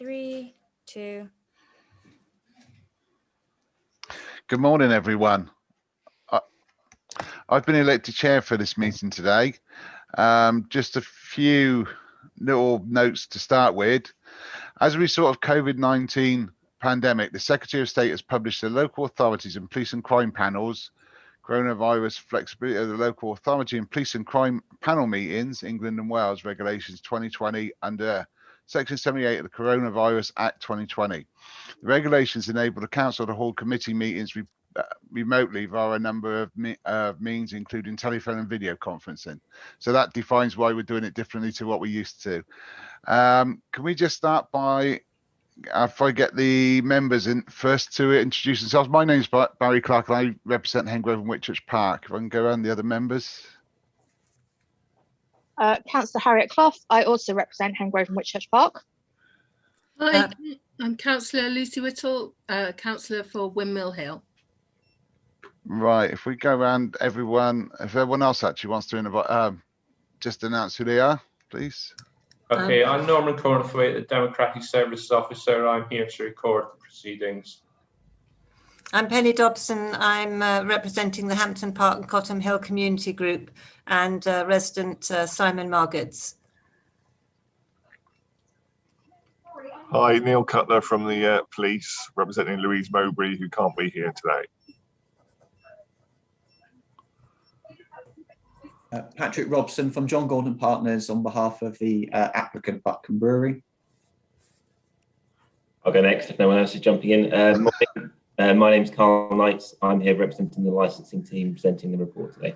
3, 2. Good morning, everyone. I've been elected chair for this meeting today. Just a few little notes to start with. As a result of COVID-19 pandemic, the Secretary of State has published the local authorities and police and crime panels, coronavirus flexibility of the local authority and police and crime panel meetings, England and Wales Regulations 2020 under Section 78 of the Coronavirus Act 2020. The regulations enable the council to hold committee meetings remotely via a number of means, including telephone and video conferencing. So that defines why we're doing it differently to what we used to. Can we just start by, if I get the members in first to introduce themselves? My name's Barry Clark and I represent Henbury and Whitchurch Park. If I can go around the other members. Councillor Harriet Clough. I also represent Hengrove and Whitchurch Park. Hi, I'm Councillor Lucy Whittle, Councillor for Windmill Hill. Right, if we go around everyone, if everyone else actually wants to just announce who they are, please. Okay, I'm Norman Cornthwaite, the Democratic Services Officer. I'm here to record the proceedings. I'm Penny Dobson. I'm representing the Hampton Park and Cottam Hill Community Group and resident Simon Margetts. Hi, Neil Cutler from the police, representing Louise Mowbray, who can't be here today. Patrick Robson from John Gordon Partners on behalf of the applicant Buckham Brewery. I'll go next if no one else is jumping in. My name's Carl Knights. I'm here representing the licensing team presenting the report today.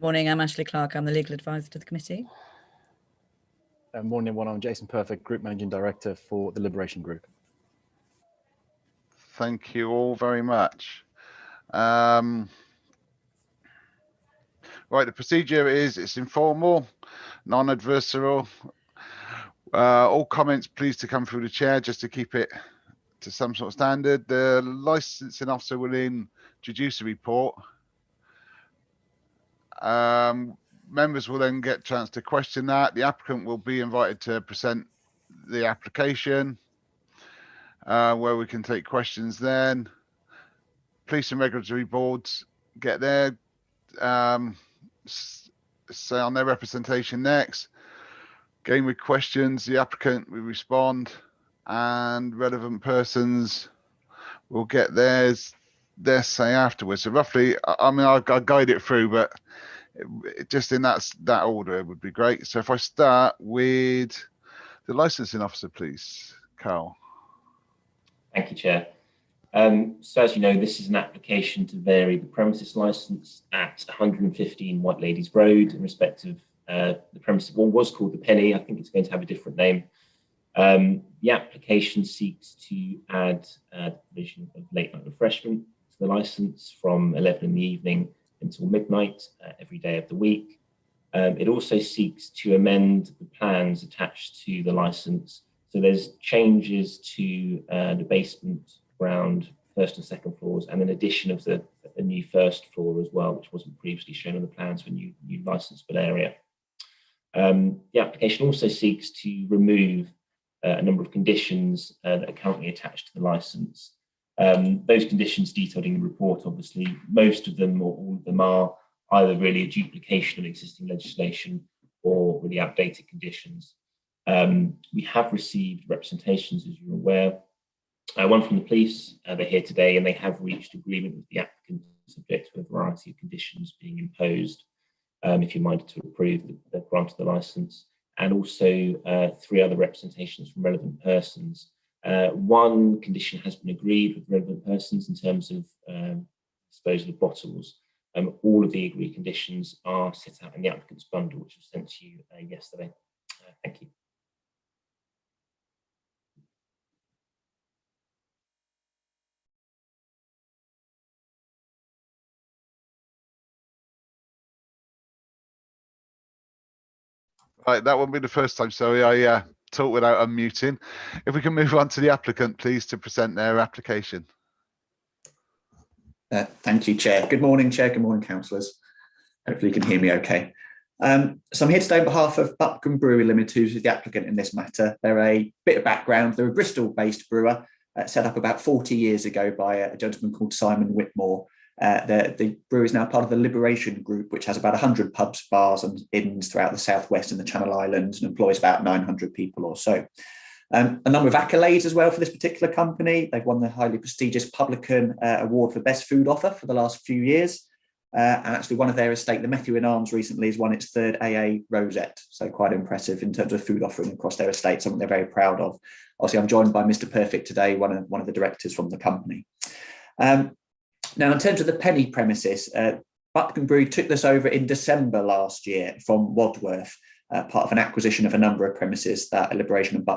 Morning, I'm Ashley Clark. I'm the legal advisor to the committee. Morning, everyone. I'm Jason Perfect, Group Managing Director for the Liberation Group. Thank you all very much. Right, the procedure is it's informal, non-adversarial. All comments please to come through the chair just to keep it to some sort of standard. The licensing officer will introduce the report. Members will then get a chance to question that. The applicant will be invited to present the application where we can take questions then. Police and regulatory boards get their say on their representation next. Again with questions, the applicant will respond and relevant persons will get their say afterwards. So roughly, I mean, I'll guide it through, but just in that order would be great. So if I start with the licensing officer, please, Carl. Thank you, Chair. So as you know, this is an application to vary the premises licence at 115 White Ladies Road in respect of the premises. One was called the Penny. I think it's going to have a different name. The application seeks to add the provision of late night refreshment to the licence from 11 in the evening until midnight every day of the week. It also seeks to amend the plans attached to the licence. So there's changes to the basement, ground, first and second floors, and an addition of the new first floor as well, which wasn't previously shown on the plans for new licensable area. The application also seeks to remove a number of conditions that are currently attached to the licence. Those conditions detailed in the report, obviously, most of them or all of them are either really a duplication of existing legislation or really outdated conditions. We have received representations, as you're aware, one from the police. They're here today and they have reached agreement with the applicant subject to a variety of conditions being imposed if you're minded to approve the grant of the licence, and also 3 other representations from relevant persons. One condition has been agreed with relevant persons in terms of disposal of bottles. All of the agreed conditions are set out in the applicant's bundle, which was sent to you yesterday. Thank you. Right, that won't be the first time, sorry, I talk without unmuting. If we can move on to the applicant, please, to present their application. Thank you, Chair. Good morning, Chair. Good morning, councillors. Hopefully you can hear me okay. So I'm here today on behalf of Buckham Brewery Limited, who's the applicant in this matter. They're a bit of background. They're a Bristol-based brewer set up about 40 years ago by a gentleman called Simon Whitmore. The brewery is now part of the Liberation Group, which has about 100 pubs, bars and inns throughout the southwest and the Channel Islands and employs about 900 people or so. A number of accolades as well for this particular company. They've won the highly prestigious Publican Award for Best Food Offer for the last few years. And actually one of their estate, the Methu in Arms, recently has won its third AA Rosette. So quite impressive in terms of food offering across their estate, something they're very proud of. Obviously, I'm joined by Mr. Perfect today, one of the directors from the company. Now, in terms of the Penny premises, Buckham Brewery took this over in December last year from Wadworth, part of an acquisition of a number of premises that Liberation and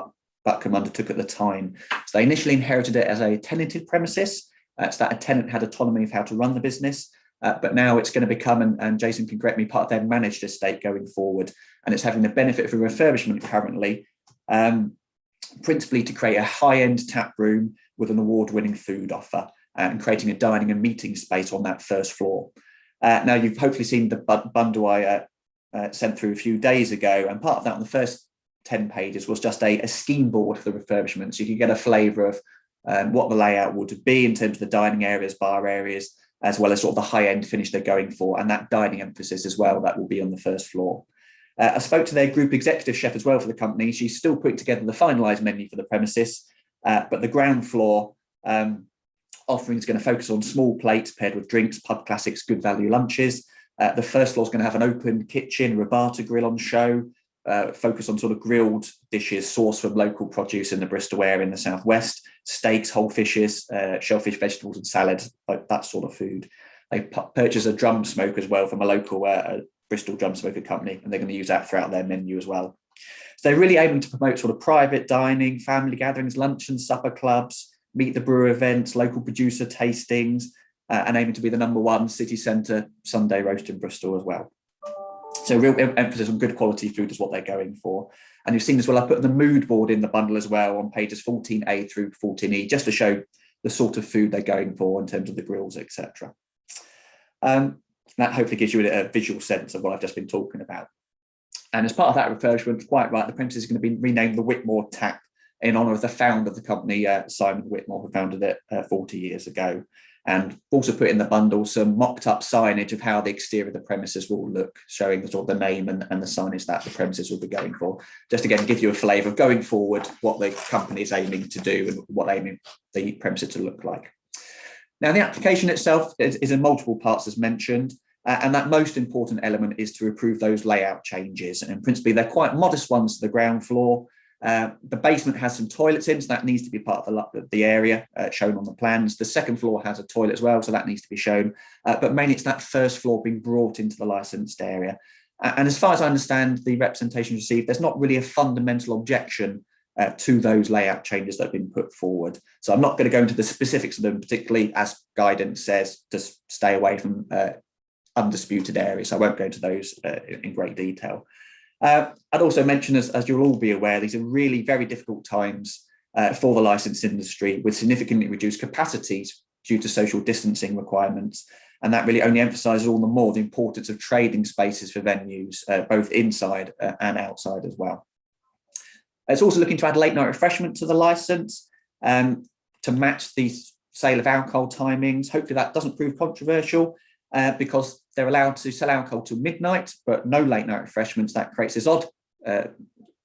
Buckham undertook at the time. So they initially inherited it as a tenanted premises, so that a tenant had autonomy of how to run the business. But now it's going to become, and Jason can correct me, part of their managed estate going forward. And it's having the benefit of a refurbishment currently, principally to create a high-end tap room with an award-winning food offer and creating a dining and meeting space on that first floor. Now, you've hopefully seen the bundle I sent through a few days ago, and part of that on the first 10 pages was just a scheme board for the refurbishment. So you can get a flavour of what the layout would be in terms of the dining areas, bar areas, as well as sort of the high-end finish they're going for, and that dining emphasis as well, that will be on the first floor. I spoke to their group executive chef as well for the company. She's still putting together the finalised menu for the premises, but the ground floor offering is going to focus on small plates paired with drinks, pub classics, good value lunches. The first floor is going to have an open kitchen, Rabata grill on show, focus on sort of grilled dishes sourced from local produce in the Bristol area in the southwest, steaks, whole fishes, shellfish, vegetables and salads, like that sort of food. They purchased a drum smoke as well from a local Bristol drum smoker company, and they're going to use that throughout their menu as well. So they're really aiming to promote sort of private dining, family gatherings, lunch and supper clubs, meet the brewer events, local producer tastings, and aiming to be the #1 city centre Sunday roast in Bristol as well. So real emphasis on good quality food is what they're going for. And you've seen as well, I put the mood board in the bundle as well on pages 14A through 14E, just to show the sort of food they're going for in terms of the grills, etc. That hopefully gives you a visual sense of what I've just been talking about. And as part of that refurbishment, quite right, the premises is going to be renamed the Whitmore Tap in honour of the founder of the company, Simon Whitmore, who founded it 40 years ago. And also put in the bundle some mocked up signage of how the exterior of the premises will look, showing the sort of the name and the signage that the premises will be going for. Just again, give you a flavour of going forward, what the company is aiming to do and what aiming the premises to look like. Now, the application itself is in multiple parts, as mentioned, and that most important element is to approve those layout changes. And principally, they're quite modest ones to the ground floor. The basement has some toilets in, so that needs to be part of the area shown on the plans. The second floor has a toilet as well, so that needs to be shown. But mainly it's that first floor being brought into the licensed area. And as far as I understand the representation received, there's not really a fundamental objection to those layout changes that have been put forward. So I'm not going to go into the specifics of them, particularly as guidance says, to stay away from undisputed areas. So I won't go into those in great detail. I'd also mention, as you'll all be aware, these are really very difficult times for the licensed industry with significantly reduced capacities due to social distancing requirements. And that really only emphasises all the more the importance of trading spaces for venues, both inside and outside as well. It's also looking to add late night refreshment to the licence to match the sale of alcohol timings. Hopefully that doesn't prove controversial because they're allowed to sell alcohol till midnight, but no late night refreshments. That creates this odd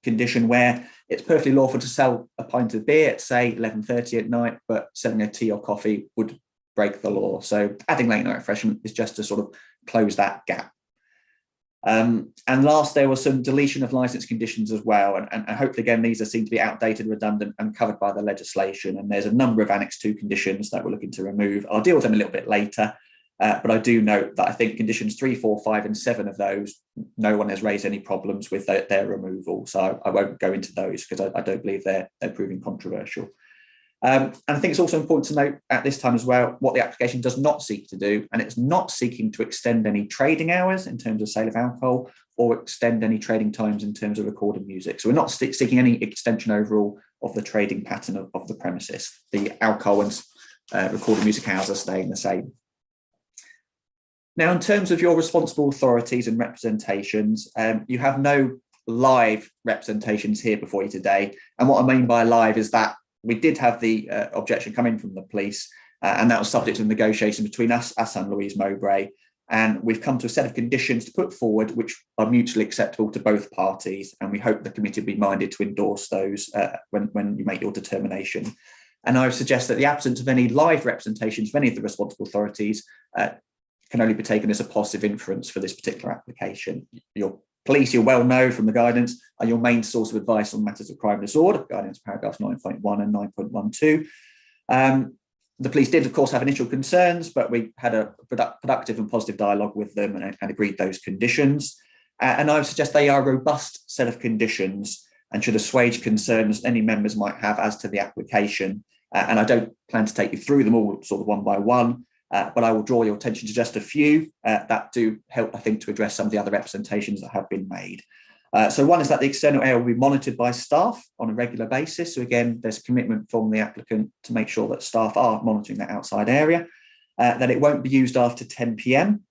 condition where it's perfectly lawful to sell a pint of beer at, say, 11:30 at night, but selling a tea or coffee would break the law. So adding late night refreshment is just to sort of close that gap. And last, there was some deletion of license conditions as well. And hopefully, again, these are seen to be outdated, redundant and covered by the legislation. And there's a number of Annex 2 conditions that we're looking to remove. I'll deal with them a little bit later. But I do note that I think conditions 3, 4, 5 and 7 of those, no one has raised any problems with their removal. So I won't go into those because I don't believe they're proving controversial. And I think it's also important to note at this time as well what the application does not seek to do, and it's not seeking to extend any trading hours in terms of sale of alcohol or extend any trading times in terms of recording music. So we're not seeking any extension overall of the trading pattern of the premises. The alcohol and recording music hours are staying the same. Now, in terms of your responsible authorities and representations, you have no live representations here before you today. And what I mean by live is that we did have the objection coming from the police, and that was subject to negotiation between us and Louise Mowbray. And we've come to a set of conditions to put forward which are mutually acceptable to both parties. And we hope the committee will be minded to endorse those when you make your determination. And I would suggest that the absence of any live representations of any of the responsible authorities can only be taken as a positive inference for this particular application. Your police, you'll well know from the guidance, are your main source of advice on matters of crime and disorder, guidance paragraphs 9.1 and 9.12. The police did, of course, have initial concerns, but we had a productive and positive dialogue with them and agreed those conditions. And I would suggest they are a robust set of conditions and should assuage concerns any members might have as to the application. And I don't plan to take you through them all sort of one by one, but I will draw your attention to just a few that do help, I think, to address some of the other representations that have been made. So one is that the external area will be monitored by staff on a regular basis. So again, there's a commitment from the applicant to make sure that staff are monitoring that outside area, that it won't be used after 10 p.m.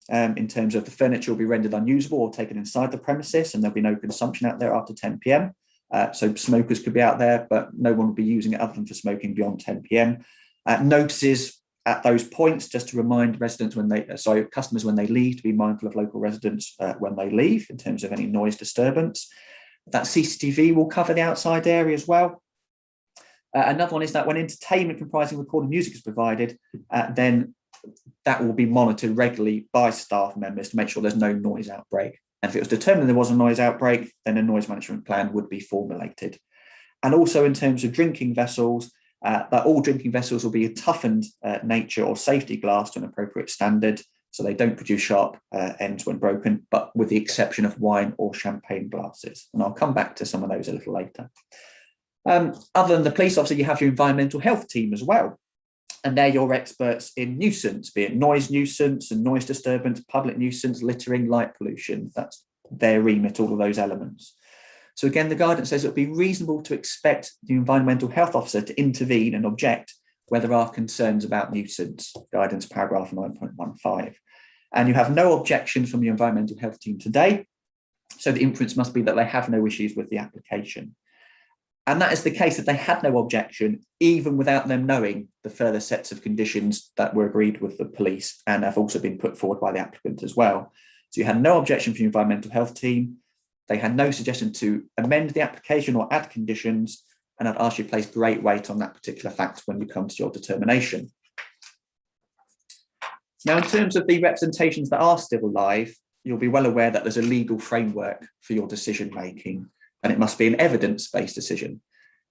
In terms of the furniture will be rendered unusable or taken inside the premises, and there'll be no consumption out there after 10 p.m. So smokers could be out there, but no one will be using it other than for smoking beyond 10 p.m. Notices at those points, just to remind residents customers when they leave, to be mindful of local residents when they leave in terms of any noise disturbance. That CCTV will cover the outside area as well. Another one is that when entertainment comprising recorded music is provided, then that will be monitored regularly by staff members to make sure there's no noise outbreak. And if it was determined there was a noise outbreak, then a noise management plan would be formulated. And also in terms of drinking vessels, that all drinking vessels will be a toughened nature or safety glass to an appropriate standard, so they don't produce sharp ends when broken, but with the exception of wine or champagne glasses. And I'll come back to some of those a little later. Other than the police, obviously, you have your environmental health team as well. And they're your experts in nuisance, be it noise nuisance and noise disturbance, public nuisance, littering, light pollution. That's their remit, all of those elements. So again, the guidance says it would be reasonable to expect the environmental health officer to intervene and object where there are concerns about nuisance, guidance paragraph 9.15. And you have no objections from the environmental health team today. So the inference must be that they have no issues with the application. And that is the case that they had no objection, even without them knowing the further sets of conditions that were agreed with the police and have also been put forward by the applicant as well. So you had no objection from the environmental health team. They had no suggestion to amend the application or add conditions, and I'd ask you to place great weight on that particular fact when you come to your determination. Now, in terms of the representations that are still live, you'll be well aware that there's a legal framework for your decision-making, and it must be an evidence-based decision.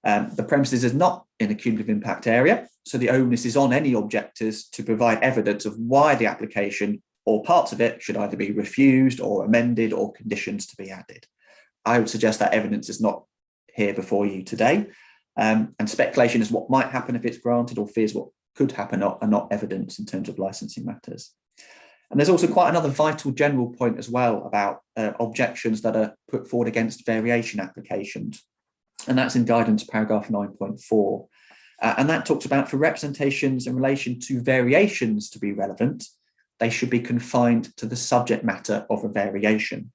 The premises is not in a cumulative impact area, so the onus is on any objectors to provide evidence of why the application or parts of it should either be refused or amended or conditions to be added. I would suggest that evidence is not here before you today, and speculation is what might happen if it's granted or fears what could happen are not evidence in terms of licensing matters. And there's also quite another vital general point as well about objections that are put forward against variation applications, and that's in guidance paragraph 9.4. And that talks about for representations in relation to variations to be relevant, they should be confined to the subject matter of a variation.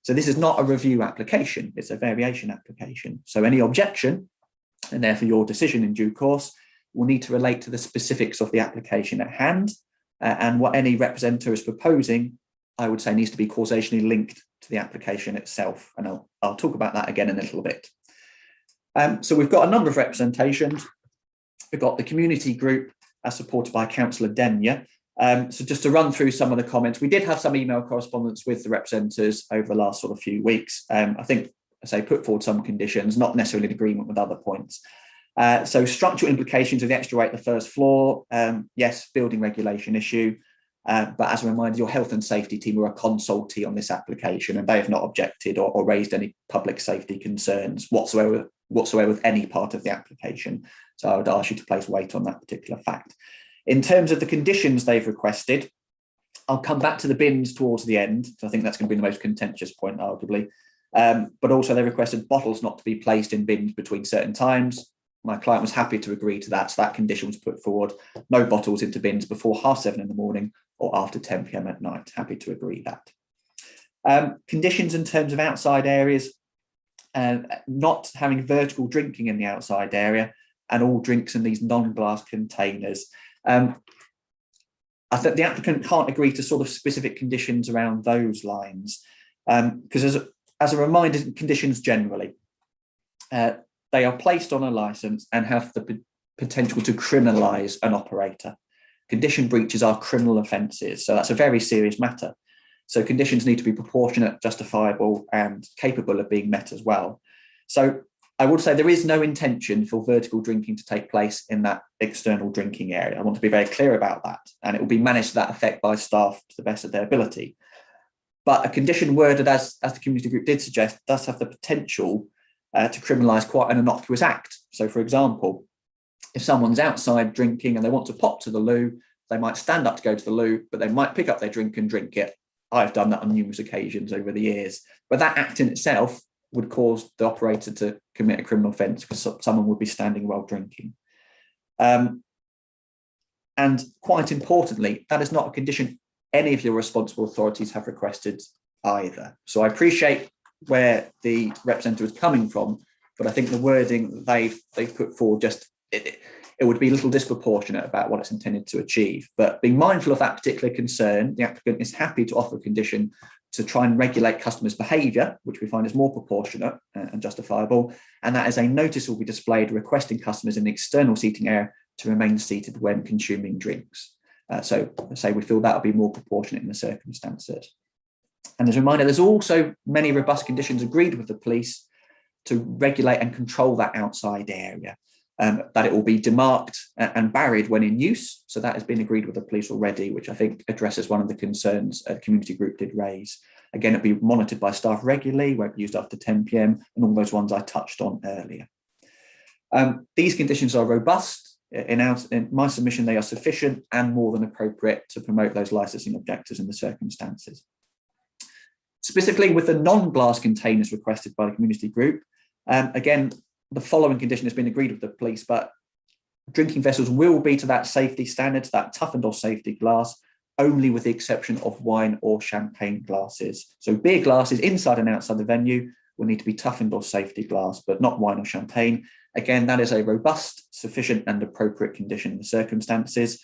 So this is not a review application, it's a variation application. So any objection, and therefore your decision in due course, will need to relate to the specifics of the application at hand, and what any representative is proposing, I would say, needs to be causationally linked to the application itself. And I'll talk about that again in a little bit. So we've got a number of representations. We've got the community group as supported by Councillor Denyer. So just to run through some of the comments, we did have some email correspondence with the representatives over the last sort of few weeks. I think, I say, put forward some conditions, not necessarily in agreement with other points. So structural implications of the extra weight at the first floor, yes, building regulation issue. But as a reminder, your health and safety team were a consultee on this application, and they have not objected or raised any public safety concerns whatsoever with any part of the application. So I would ask you to place weight on that particular fact. In terms of the conditions they've requested, I'll come back to the bins towards the end. So I think that's going to be the most contentious point, arguably. But also they requested bottles not to be placed in bins between certain times. My client was happy to agree to that. So that condition was put forward. No bottles into bins before 7:30 in the morning or after 10 p.m. at night. Happy to agree that. Conditions in terms of outside areas, not having vertical drinking in the outside area, and all drinks in these non-glass containers. I think the applicant can't agree to sort of specific conditions around those lines, because as a reminder, conditions generally, they are placed on a license and have the potential to criminalise an operator. Condition breaches are criminal offences, so that's a very serious matter. So conditions need to be proportionate, justifiable, and capable of being met as well. So I would say there is no intention for vertical drinking to take place in that external drinking area. I want to be very clear about that, and it will be managed to that effect by staff to the best of their ability. But a condition worded as the community group did suggest does have the potential to criminalise quite an innocuous act. So, for example, if someone's outside drinking and they want to pop to the loo, they might stand up to go to the loo, but they might pick up their drink and drink it. I've done that on numerous occasions over the years. But that act in itself would cause the operator to commit a criminal offence because someone would be standing while drinking. And quite importantly, that is not a condition any of your responsible authorities have requested either. So I appreciate where the representative is coming from, but I think the wording that they've put forward it would be a little disproportionate about what it's intended to achieve. But being mindful of that particular concern, the applicant is happy to offer a condition to try and regulate customers' behaviour, which we find is more proportionate and justifiable, and that is a notice will be displayed requesting customers in the external seating area to remain seated when consuming drinks. So say we feel that will be more proportionate in the circumstances. And as a reminder, there's also many robust conditions agreed with the police to regulate and control that outside area. That it will be demarked and barried when in use. So that has been agreed with the police already, which I think addresses one of the concerns a community group did raise. Again, it'll be monitored by staff regularly, won't be used after 10 p.m, and all those ones I touched on earlier. These conditions are robust. In my submission, they are sufficient and more than appropriate to promote those licensing objectives in the circumstances. Specifically with the non-glass containers requested by the community group, again, the following condition has been agreed with the police, but drinking vessels will be to that safety standard, that toughened or safety glass, only with the exception of wine or champagne glasses. So beer glasses inside and outside the venue will need to be toughened or safety glass, but not wine or champagne. Again, that is a robust, sufficient and appropriate condition in the circumstances.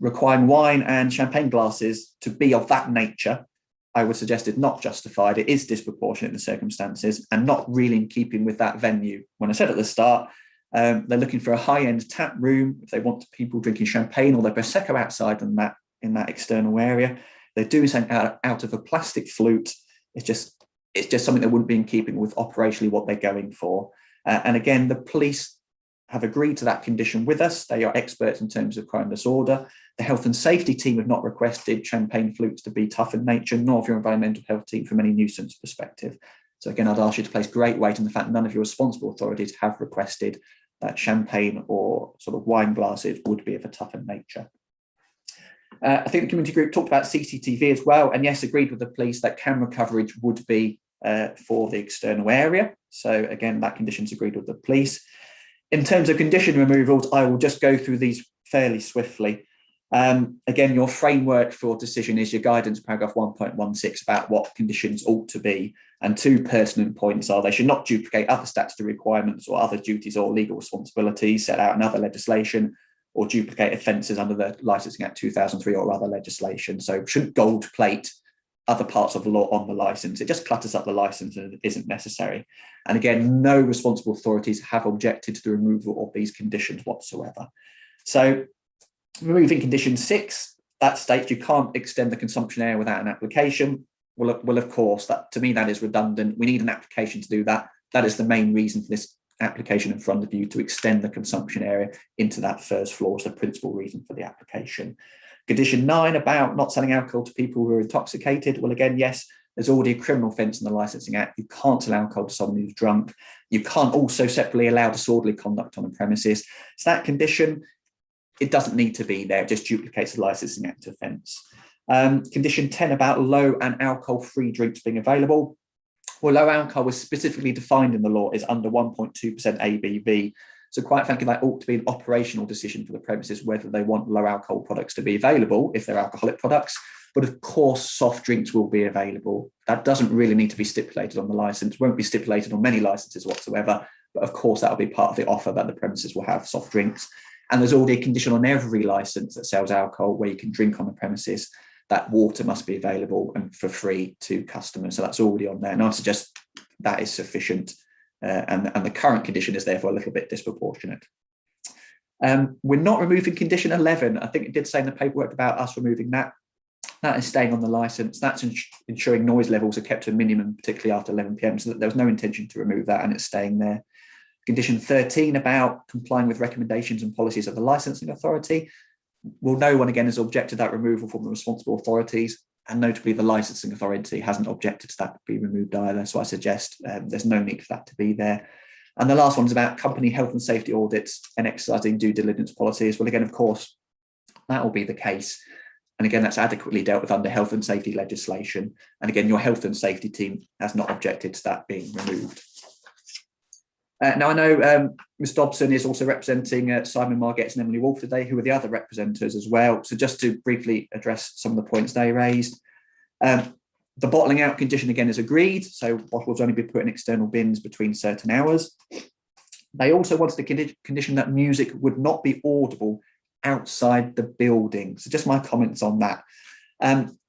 Requiring wine and champagne glasses to be of that nature, I would suggest it's not justified. It is disproportionate in the circumstances and not really in keeping with that venue. When I said at the start, they're looking for a high-end tap room. If they want people drinking champagne or their Prosecco outside in that external area, they're doing something out of a plastic flute. It's just something that wouldn't be in keeping with operationally what they're going for. And again, the police have agreed to that condition with us. They are experts in terms of crime and disorder. The health and safety team have not requested champagne flutes to be tough in nature, nor of your environmental health team from any nuisance perspective. So again, I'd ask you to place great weight on the fact none of your responsible authorities have requested that champagne or sort of wine glasses would be of a tougher nature. I think the community group talked about CCTV as well, and yes, agreed with the police that camera coverage would be for the external area. So again, that condition's agreed with the police. In terms of condition removals, I will just go through these fairly swiftly. Again, your framework for decision is your guidance paragraph 1.16 about what conditions ought to be, and two pertinent points are they should not duplicate other statutory requirements or other duties or legal responsibilities set out in other legislation, or duplicate offences under the Licensing Act 2003 or other legislation. So shouldn't gold plate other parts of the law on the licence. It just clutters up the licence and it isn't necessary. And again, no responsible authorities have objected to the removal of these conditions whatsoever. So removing condition 6, that states you can't extend the consumption area without an application. Well, of course, that to me, that is redundant. We need an application to do that. That is the main reason for this application in front of you, to extend the consumption area into that first floor is the principal reason for the application. Condition 9 about not selling alcohol to people who are intoxicated. Well, again, yes, there's already a criminal offence in the Licensing Act. You can't sell alcohol to someone who's drunk. You can't also separately allow disorderly conduct on the premises. So that condition, it doesn't need to be there. It just duplicates the Licensing Act offence. Condition 10 about low and alcohol-free drinks being available. Well, low alcohol was specifically defined in the law is under 1.2% ABV. So quite frankly, that ought to be an operational decision for the premises, whether they want low alcohol products to be available if they're alcoholic products. But of course, soft drinks will be available. That doesn't really need to be stipulated on the license, won't be stipulated on many licenses whatsoever. But of course, that'll be part of the offer, that the premises will have soft drinks. And there's already a condition on every license that sells alcohol where you can drink on the premises, that water must be available and for free to customers. So that's already on there. And I suggest that is sufficient. And the current condition is therefore a little bit disproportionate. We're not removing condition 11. I think it did say in the paperwork about us removing that. That is staying on the license. That's ensuring noise levels are kept to a minimum, particularly after 11 p.m. So that there was no intention to remove that, and it's staying there. Condition 13 about complying with recommendations and policies of the licensing authority. Well, no one again has objected to that removal from the responsible authorities, and notably the licensing authority hasn't objected to that to be removed either. So I suggest there's no need for that to be there. And the last one is about company health and safety audits and exercising due diligence policies. Well, again, of course, that will be the case. And again, that's adequately dealt with under health and safety legislation. And again, your health and safety team has not objected to that being removed. Now, I know Ms Dobson is also representing Simon Margetts and Emily Wolfe today, who are the other representatives as well. So just to briefly address some of the points they raised. The bottling out condition, again, is agreed. So bottles only be put in external bins between certain hours. They also wanted a condition that music would not be audible outside the building. So just my comments on that.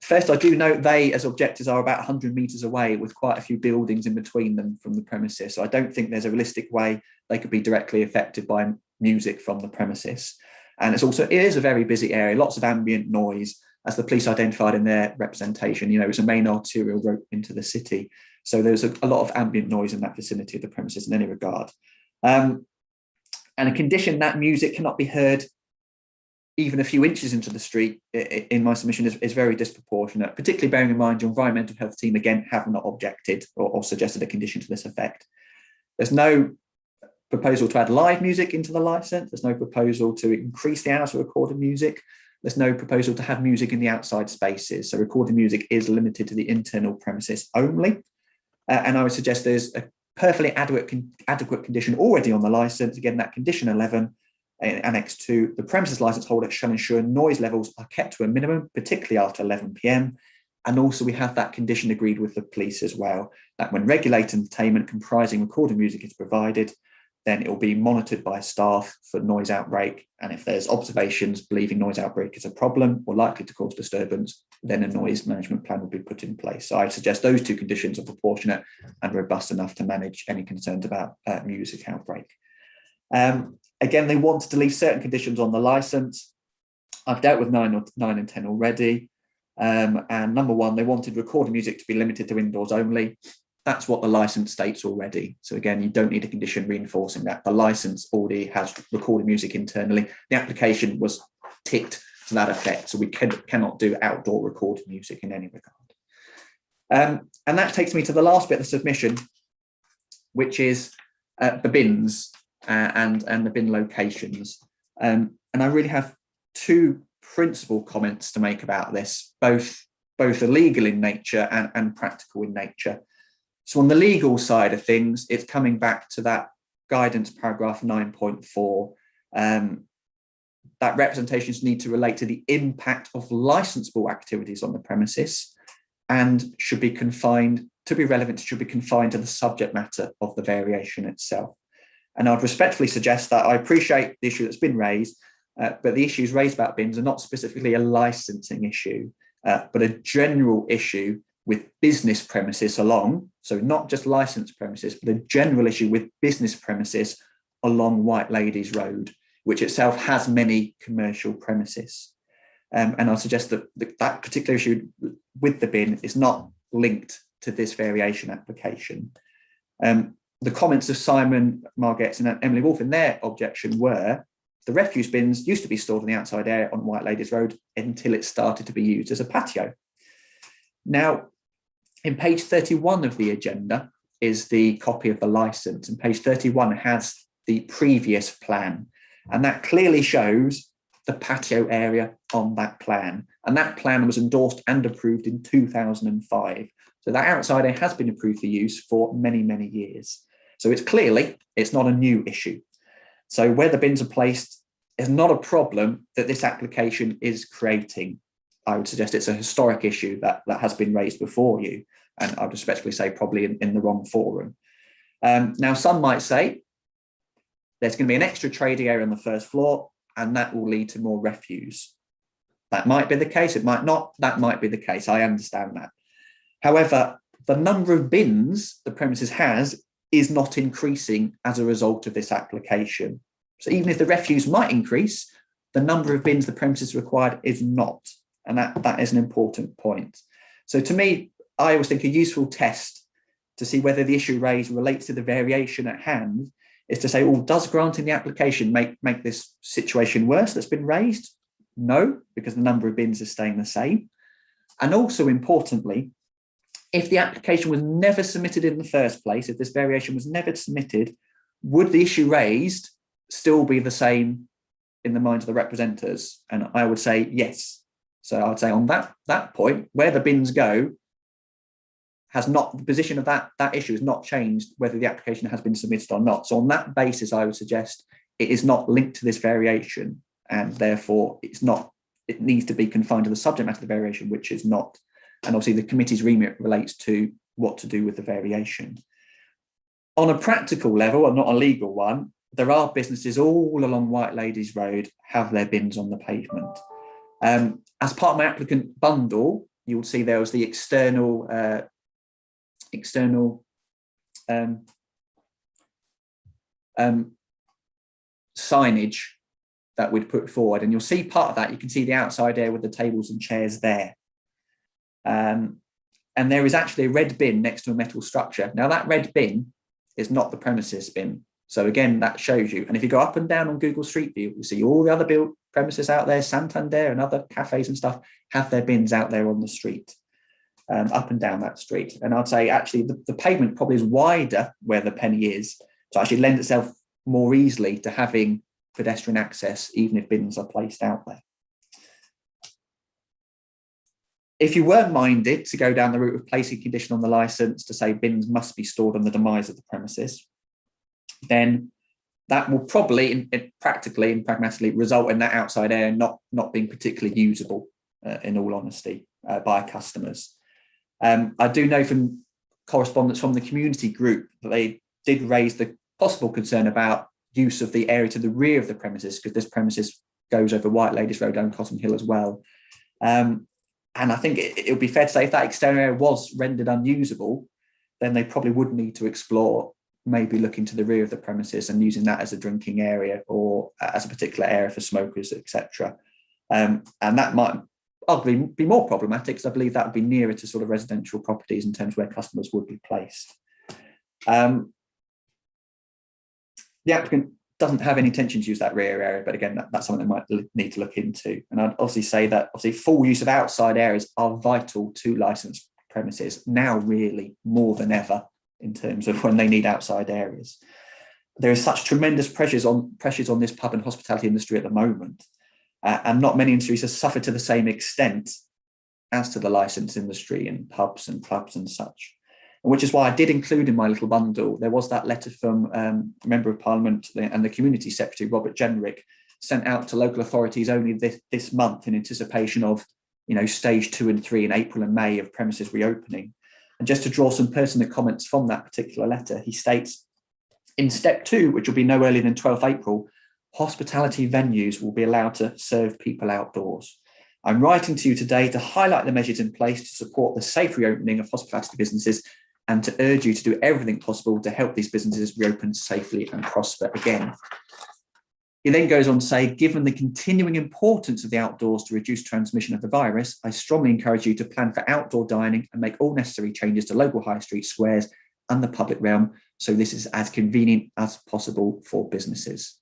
First, I do note they, as objectors, are about 100 metres away with quite a few buildings in between them from the premises. So I don't think there's a realistic way they could be directly affected by music from the premises. And it is a very busy area, lots of ambient noise, as the police identified in their representation. You know, it's a main arterial road into the city. So there's a lot of ambient noise in that vicinity of the premises in any regard. And a condition that music cannot be heard even a few inches into the street, in my submission, is very disproportionate, particularly bearing in mind your environmental health team, again, have not objected or suggested a condition to this effect. There's no proposal to add live music into the licence. There's no proposal to increase the hours of recorded music. There's no proposal to have music in the outside spaces. So recorded music is limited to the internal premises only. And I would suggest there's a perfectly adequate condition already on the licence. Again, that condition 11, in Annex 2, the premises licence holder shall ensure noise levels are kept to a minimum, particularly after 11 p.m. And also we have that condition agreed with the police as well, that when regulated entertainment comprising recorded music is provided, then it will be monitored by staff for noise outbreak. And if there's observations believing noise outbreak is a problem or likely to cause disturbance, then a noise management plan will be put in place. So I suggest those two conditions are proportionate and robust enough to manage any concerns about music outbreak. Again, they wanted to leave certain conditions on the licence. I've dealt with 9 and 10 already. And number one, they wanted recorded music to be limited to indoors only. That's what the licence states already. So again, you don't need a condition reinforcing that. The licence already has recorded music internally. The application was ticked to that effect. So we cannot do outdoor recorded music in any regard. And that takes me to the last bit of the submission, which is the bins. And the bin locations. And I really have two principal comments to make about this, both illegal in nature and practical in nature. So on the legal side of things, it's coming back to that guidance paragraph 9.4, that representations need to relate to the impact of licensable activities on the premises and should be confined, to be relevant, should be confined to the subject matter of the variation itself. And I'd respectfully suggest that I appreciate the issue that's been raised, but the issues raised about bins are not specifically a licensing issue, but a general issue with business premises along, so not just licensed premises, but a general issue with business premises along White Ladies Road, which itself has many commercial premises. And I'll suggest that that particular issue with the bin is not linked to this variation application. The comments of Simon Margetts and Emily Wolfe in their objection were the refuse bins used to be stored in the outside area on White Ladies Road until it started to be used as a patio. Now, in page 31 of the agenda is the copy of the licence, and page 31 has the previous plan, and that clearly shows the patio area on that plan. And that plan was endorsed and approved in 2005. So that outside area has been approved for use for many, many years. So it's not a new issue. So where the bins are placed is not a problem that this application is creating. I would suggest it's a historic issue that has been raised before you, and I would respectfully say probably in the wrong forum. Now, some might say there's going to be an extra trading area on the first floor, and that will lead to more refuse. That might be the case, it might not, that might be the case, I understand that. However, the number of bins the premises has is not increasing as a result of this application. So even if the refuse might increase, the number of bins the premises required is not. And that is an important point. So to me, I always think a useful test to see whether the issue raised relates to the variation at hand is to say, well, does granting the application make this situation worse that's been raised? No, because the number of bins is staying the same. And also importantly, if the application was never submitted in the first place, if this variation was never submitted, would the issue raised still be the same in the minds of the representatives? And I would say yes. So I would say on that point, where the bins go, has not, the position of that issue has not changed whether the application has been submitted or not. So on that basis, I would suggest it is not linked to this variation, and therefore it needs to be confined to the subject matter of the variation, which is not. And obviously the committee's remit relates to what to do with the variation. On a practical level, and not a legal one, there are businesses all along White Ladies Road have their bins on the pavement. As part of my applicant bundle, you will see there was the external signage that we'd put forward, and you'll see part of that. You can see the outside area with the tables and chairs there. And there is actually a red bin next to a metal structure. Now that red bin is not the premises bin. So again, that shows you. And if you go up and down on Google Street View, you see all the other built premises out there, Santander and other cafes and stuff have their bins out there on the street, up and down that street. And I'd say actually the pavement probably is wider where the penny is, to actually lend itself more easily to having pedestrian access, even if bins are placed out there. If you weren't minded to go down the route of placing a condition on the licence to say bins must be stored on the demise of the premises, then that will probably, practically and pragmatically, result in that outside area not being particularly usable, in all honesty, by customers. I do know from correspondence from the community group that they did raise the possible concern about use of the area to the rear of the premises, because this premises goes over White Ladies Road down Cotton Hill as well. And I think it would be fair to say if that external area was rendered unusable, then they probably would need to explore maybe looking to the rear of the premises and using that as a drinking area or as a particular area for smokers, etc. And that might arguably be more problematic, because I believe that would be nearer to sort of residential properties in terms of where customers would be placed. The applicant doesn't have any intention to use that rear area, but again, that's something they might need to look into. And I'd obviously say that obviously full use of outside areas are vital to licensed premises now, really more than ever, in terms of when they need outside areas. There is such tremendous pressures on this pub and hospitality industry at the moment, and not many industries have suffered to the same extent as to the licensed industry and pubs and clubs and such. Which is why I did include in my little bundle, there was that letter from Member of Parliament and the Community Secretary, Robert Jenrick, sent out to local authorities only this month in anticipation of, stage 2 and 3 in April and May of premises reopening. And just to draw some pertinent comments from that particular letter, he states, in step 2, which will be no earlier than 12th April, hospitality venues will be allowed to serve people outdoors. I'm writing to you today to highlight the measures in place to support the safe reopening of hospitality businesses and to urge you to do everything possible to help these businesses reopen safely and prosper again. He then goes on to say, given the continuing importance of the outdoors to reduce transmission of the virus, I strongly encourage you to plan for outdoor dining and make all necessary changes to local high street squares and the public realm, so this is as convenient as possible for businesses.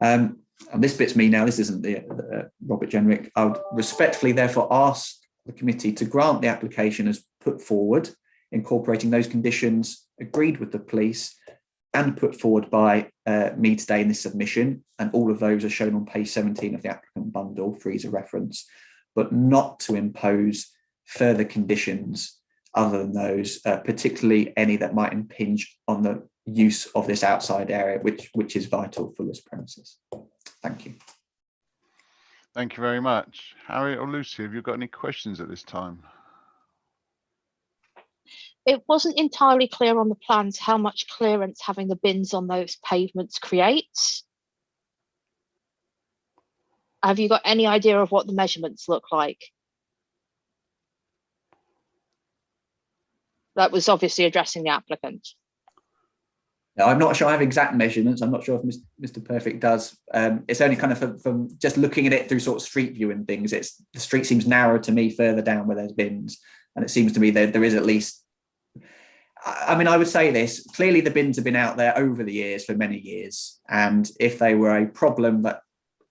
And this bit's me now, this isn't the Robert Jenrick. I would respectfully therefore ask the committee to grant the application as put forward, incorporating those conditions agreed with the police and put forward by me today in this submission, and all of those are shown on page 17 of the applicant bundle for ease of reference, but not to impose further conditions other than those, particularly any that might impinge on the use of this outside area, which is vital for this premises. Thank you. Thank you very much. Harriet or Lucy, have you got any questions at this time? It wasn't entirely clear on the plans how much clearance having the bins on those pavements creates. Have you got any idea of what the measurements look like? That was obviously addressing the applicant. No, I'm not sure I have exact measurements. I'm not sure if Mr. Perfect does. It's only kind of from just looking at it through sort of street view and things. The street seems narrow to me further down where there's bins, and it seems to me there is at least. I mean, I would say this clearly: the bins have been out there over the years for many years, and if they were a problem that,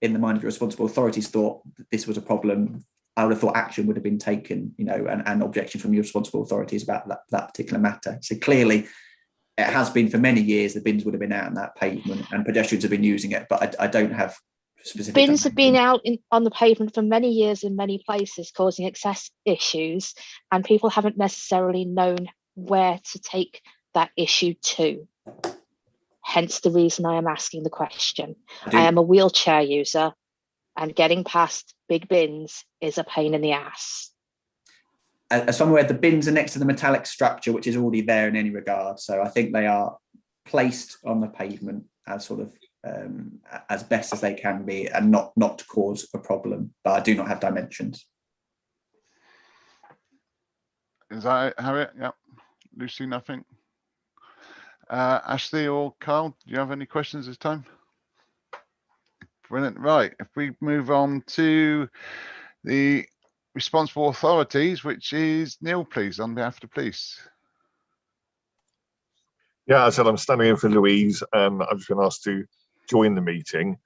in the mind of the responsible authorities, thought that this was a problem, I would have thought action would have been taken, and objection from your responsible authorities about that particular matter. So clearly, it has been for many years. The bins would have been out on that pavement, and pedestrians have been using it. But I don't have specific. Bins have been out on the pavement for many years in many places, causing access issues, and people haven't necessarily known where to take that issue to. Hence the reason I am asking the question. I am a wheelchair user, and getting past big bins is a pain in the ass. As somewhere, the bins are next to the metallic structure, which is already there in any regard. So I think they are placed on the pavement as sort of as best as they can be, and not to cause a problem. But I do not have dimensions. Is that it, Harriet? Yep. Lucy, nothing. Ashley or Carl, do you have any questions this time? Brilliant. Right. If we move on to the responsible authorities, which is Neil, please, on behalf of the police. Yeah, as I said, I'm standing in for Louise. I've just been asked to join the meeting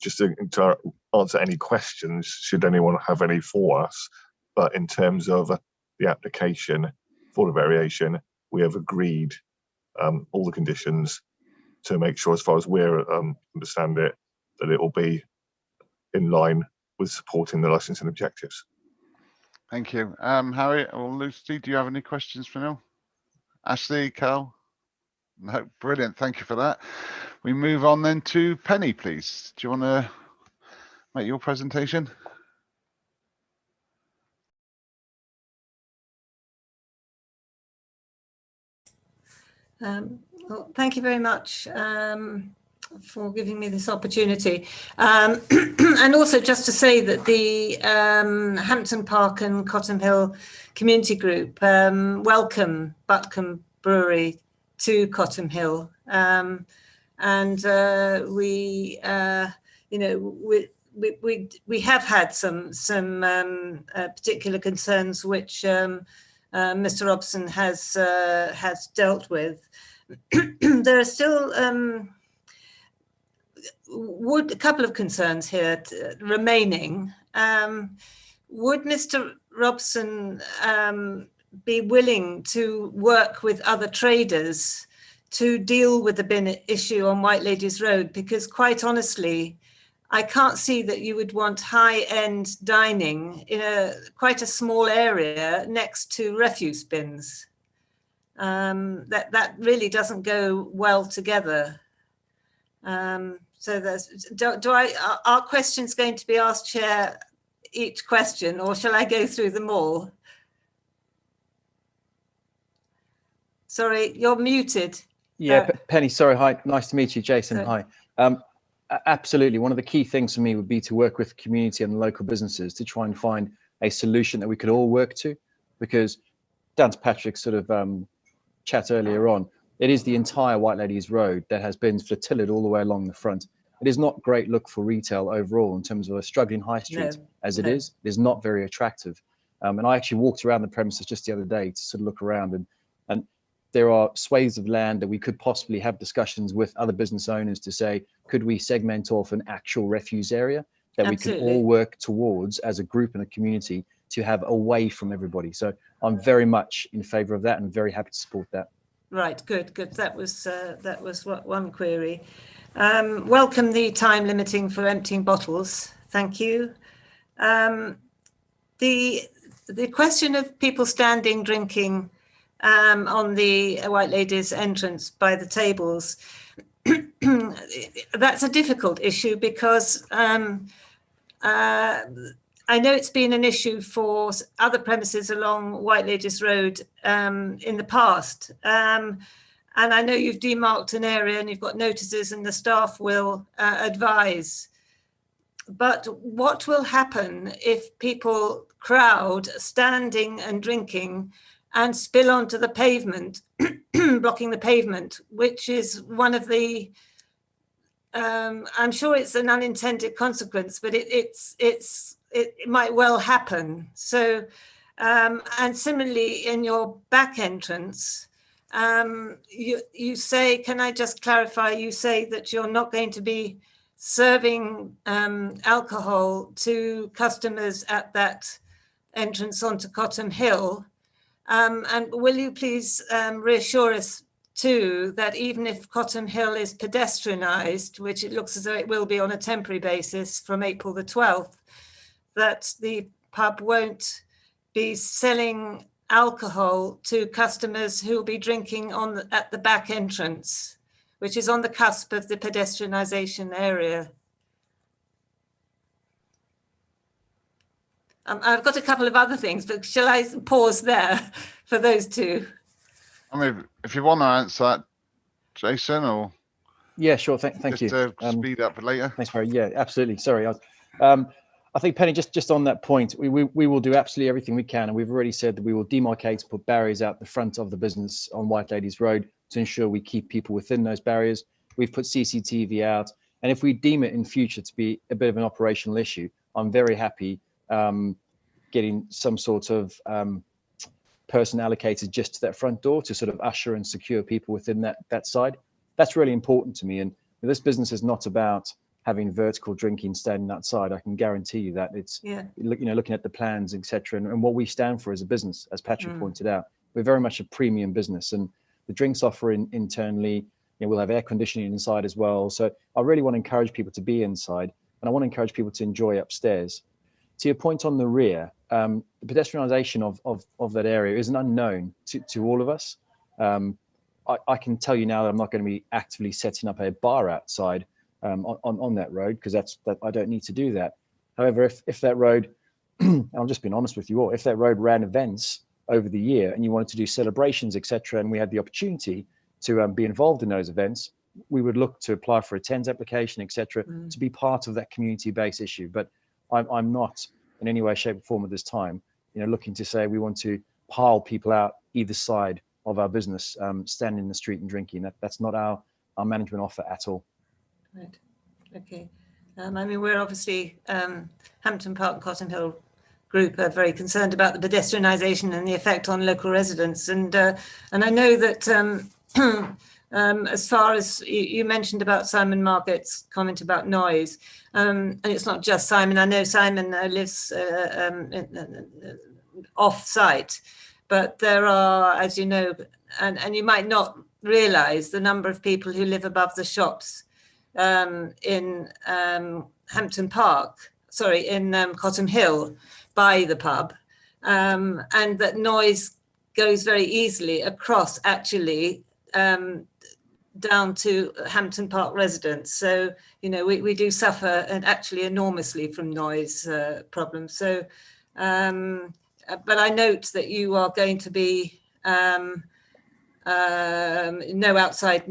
just to answer any questions, should anyone have any for us. But in terms of the application for the variation, we have agreed all the conditions to make sure, as far as we understand it, that it will be in line with supporting the licensing objectives. Thank you. Harriet or Lucy, do you have any questions for Neil? Ashley, Carl? No, brilliant. Thank you for that. We move on then to Penny, please. Do you want to make your presentation? Well, thank you very much for giving me this opportunity. And also just to say that the Hampton Park and Cottam Hill Community Group welcome Butcombe Brewery to Cottam Hill. We have had some particular concerns which Mr. Robson has dealt with. There are still a couple of concerns here remaining. Would Mr. Robson be willing to work with other traders to deal with the bin issue on White Ladies Road? Because quite honestly, I can't see that you would want high-end dining in quite a small area next to refuse bins. That really doesn't go well together. So are questions going to be asked, Chair, each question, or shall I go through them all? Sorry, you're muted. Yeah, Penny, sorry, hi, nice to meet you. Jason, hi. Absolutely, one of the key things for me would be to work with the community and the local businesses to try and find a solution that we could all work to, because down to Patrick's sort of chat earlier on, it is the entire White Ladies Road that has been flotiled all the way along the front. It is not great look for retail overall in terms of a struggling high street as it is. It is not very attractive. And I actually walked around the premises just the other day to sort of look around, and there are swathes of land that we could possibly have discussions with other business owners to say, could we segment off an actual refuse area that we could all work towards as a group and a community to have away from everybody? So I'm very much in favor of that and very happy to support that. Right, good. That was one query. Welcome the time limiting for emptying bottles. Thank you. The question of people standing drinking on the White Ladies entrance by the tables. That's a difficult issue because I know it's been an issue for other premises along White Ladies Road in the past. And I know you've demarked an area and you've got notices and the staff will advise. But what will happen if people crowd standing and drinking and spill onto the pavement, blocking the pavement, which is one of the, I'm sure it's an unintended consequence, but it might well happen. So, and similarly in your back entrance, you say, can I just clarify, you say that you're not going to be serving alcohol to customers at that entrance onto Cottam Hill. And will you please reassure us too that even if Cottam Hill is pedestrianised, which it looks as though it will be on a temporary basis from April the 12th, that the pub won't be selling alcohol to customers who will be drinking at the back entrance, which is on the cusp of the pedestrianisation area. I've got a couple of other things, but shall I pause there for those two? I mean, if you want to answer that, Jason, or yeah, sure. Thank you. Just to speed up for later. Thanks, Barry. Yeah, absolutely. Sorry, I think Penny, just on that point, we will do absolutely everything we can, and we've already said that we will demarcate, put barriers out the front of the business on White Ladies Road to ensure we keep people within those barriers. We've put CCTV out, and if we deem it in future to be a bit of an operational issue, I'm very happy getting some sort of person allocated just to that front door to sort of usher and secure people within that side. That's really important to me. And this business is not about having vertical drinking standing outside. I can guarantee you that. It's, looking at the plans, etc., and what we stand for as a business, as Patrick pointed out, we're very much a premium business, and the drinks offer internally, we'll have air conditioning inside as well. So I really want to encourage people to be inside, and I want to encourage people to enjoy upstairs. To your point on the rear, the pedestrianisation of that area is an unknown to all of us. I can tell you now that I'm not going to be actively setting up a bar outside on that road, because I don't need to do that. However, if that road, I'm just being honest with you all, if that road ran events over the year and you wanted to do celebrations, etc., and we had the opportunity to be involved in those events, we would look to apply for a TENS application, etc., to be part of that community-based issue. But I'm not in any way, shape, or form at this time, looking to say we want to pile people out either side of our business, standing in the street and drinking. That's not our management offer at all. Right. Okay. I mean, we're obviously Hampton Park and Cottam Hill Group are very concerned about the pedestrianisation and the effect on local residents. And I know that as far as you mentioned about Simon Margaret's comment about noise, and it's not just Simon. I know Simon lives off-site, but there are, as you know, and you might not realise the number of people who live above the shops in Hampton Park, in Cottam Hill by the pub, and that noise goes very easily across actually down to Hampton Park residents. So, we do suffer actually enormously from noise problems. So, but I note that you are going to be no outside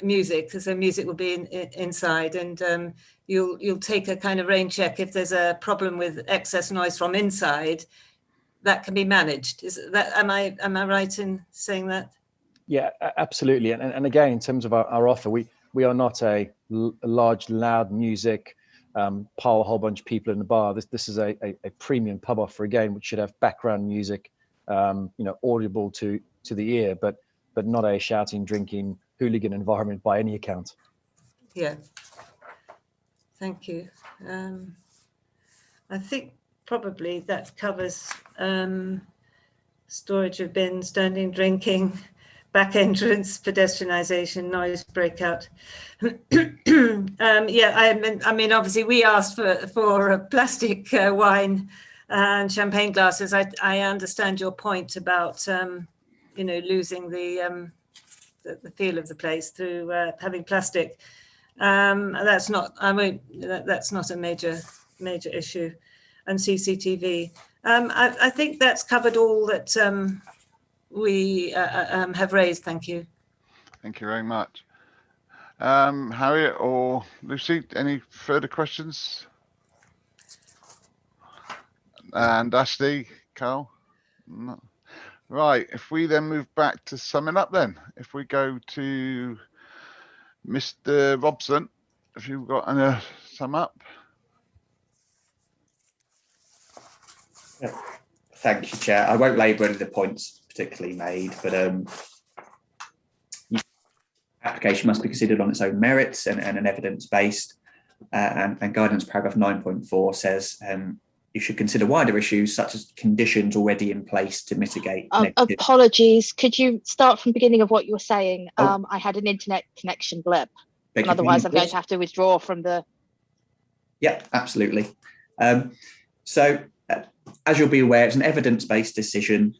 music, so music will be inside, and you'll take a kind of rain check if there's a problem with excess noise from inside. That can be managed. Am I right in saying that? Yeah, absolutely. And again, in terms of our offer, we are not a large, loud music, pile a whole bunch of people in the bar. This is a premium pub offer, again, which should have background music, audible to the ear, but not a shouting, drinking, hooligan environment by any account. Yeah. Thank you. I think probably that covers storage of bins, standing drinking, back entrance, pedestrianisation, noise breakout. I mean, obviously we asked for plastic wine and champagne glasses. I understand your point about you know, losing the feel of the place through having plastic. That's not, I mean, that's not a major issue. And CCTV. I think that's covered all that we have raised. Thank you. Thank you very much. Harriet or Lucy, any further questions? And Ashley, Carl? No. Right, if we then move back to summing up then, if we go to Mr. Robson, if you've got any sum up. Yeah. Thank you, Chair. I won't labour any of the points particularly made, but application must be considered on its own merits and an evidence-based. And guidance paragraph 9.4 says you should consider wider issues such as conditions already in place to mitigate. Apologies. Could you start from the beginning of what you were saying? I had an internet connection blip. And otherwise, I'm going to have to withdraw from the. Yeah, absolutely. So, as you'll be aware, it's an evidence-based decision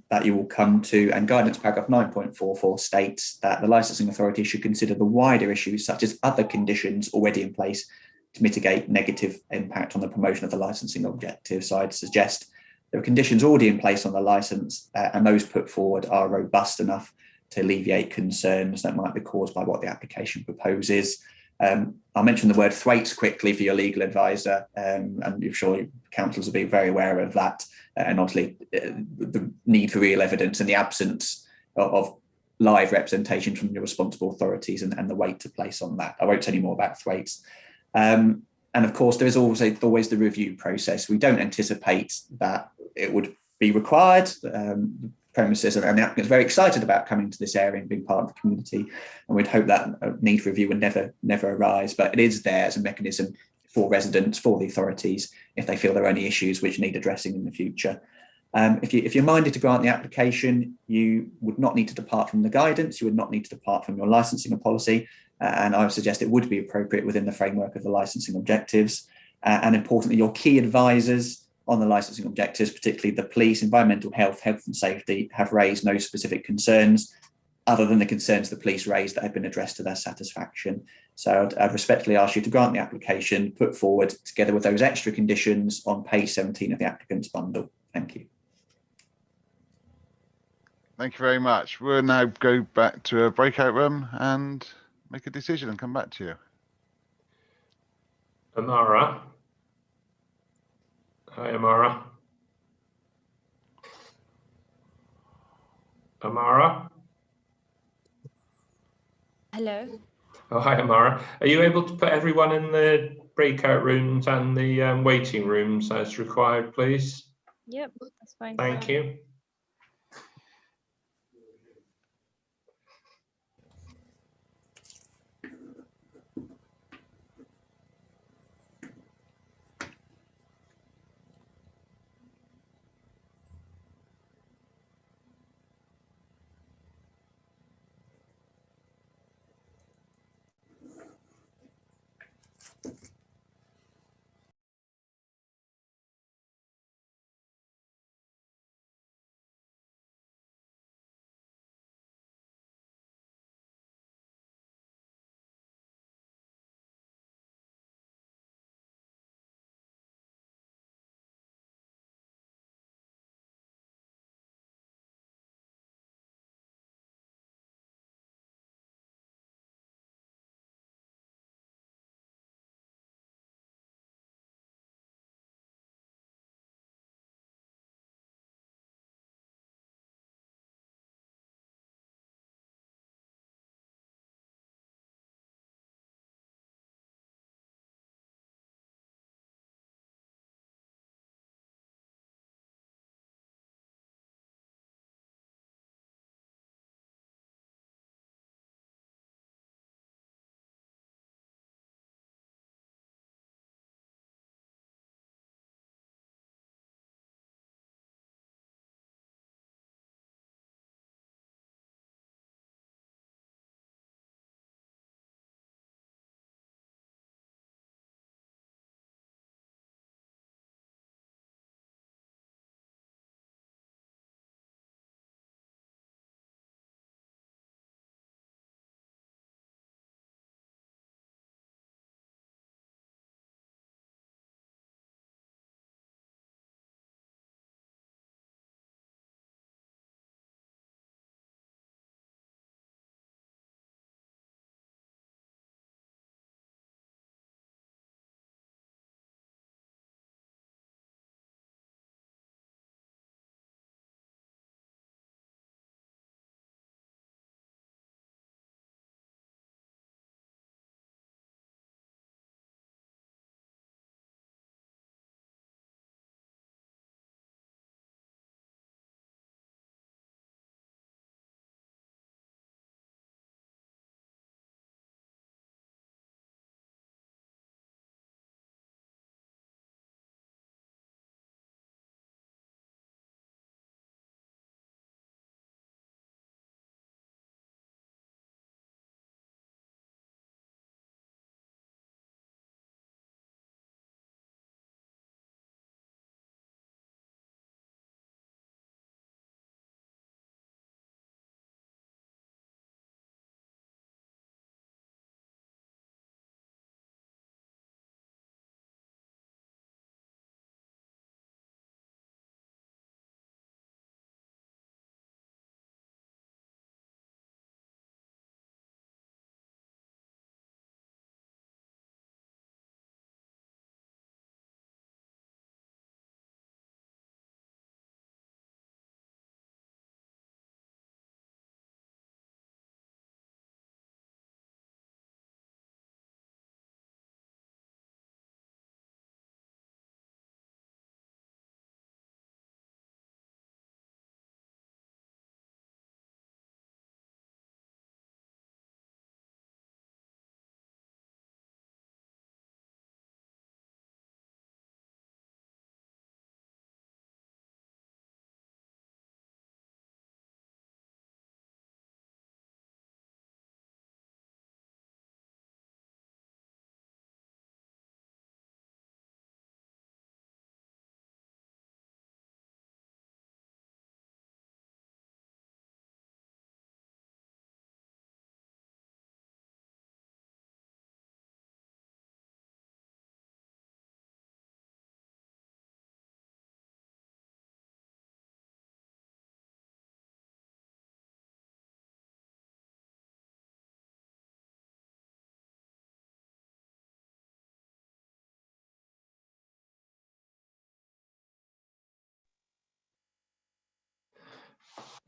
that you will come to, and guidance paragraph 9.44 states that the licensing authority should consider the wider issues such as other conditions already in place to mitigate negative impact on the promotion of the licensing objective. So I'd suggest there are conditions already in place on the license, and those put forward are robust enough to alleviate concerns that might be caused by what the application proposes. I'll mention the word thwaites quickly for your legal advisor, and I'm sure councils will be very aware of that, and obviously the need for real evidence and the absence of live representation from your responsible authorities and the weight to place on that. I won't tell you more about thwaites. And of course, there is always the review process. We don't anticipate that it would be required. Premises and the applicant is very excited about coming to this area and being part of the community, and we'd hope that need for review would never arise, but it is there as a mechanism for residents, for the authorities, if they feel there are any issues which need addressing in the future. If you're minded to grant the application, you would not need to depart from the guidance, you would not need to depart from your licensing policy, and I would suggest it would be appropriate within the framework of the licensing objectives. And importantly, your key advisors on the licensing objectives, particularly the police, environmental health and safety, have raised no specific concerns other than the concerns the police raised that have been addressed to their satisfaction. So I'd respectfully ask you to grant the application put forward together with those extra conditions on page 17 of the applicant's bundle. Thank you. Thank you very much. We'll now go back to a breakout room and make a decision and come back to you. Amara. Hi, Amara. Amara? Hello. Oh, hi, Amara. Are you able to put everyone in the breakout rooms and the waiting rooms as required, please? Yep, that's fine. Thank you.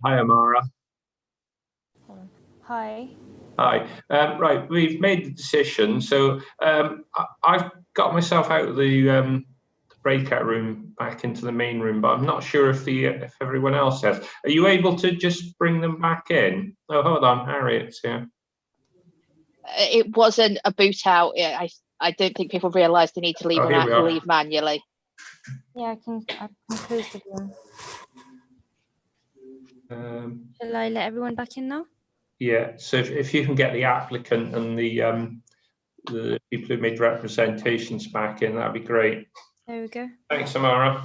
Hi, Amara. Hi. Hi. Right, we've made the decision. So I've got myself out of the breakout room back into the main room, but I'm not sure if everyone else has. Are you able to just bring them back in? Oh, hold on, Harriet's here. It wasn't a boot out. I don't think people realise they need to leave leave manually. Yeah, I can close the room. Shall I let everyone back in now? Yeah, so if you can get the applicant and the people who made representations back in, that'd be great. There we go. Thanks, Amara.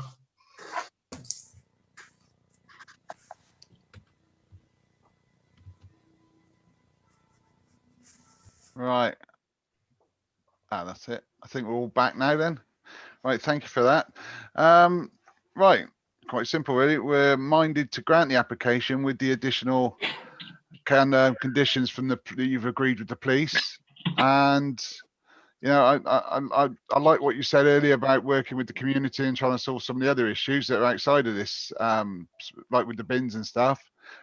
Right. That's it. I think we're all back now then. Right, thank you for that. Right, quite simple really. We're minded to grant the application with the additional conditions from that you've agreed with the police. And you know, I like what you said earlier about working with the community and trying to solve some of the other issues that are outside of this, like with the bins and stuff.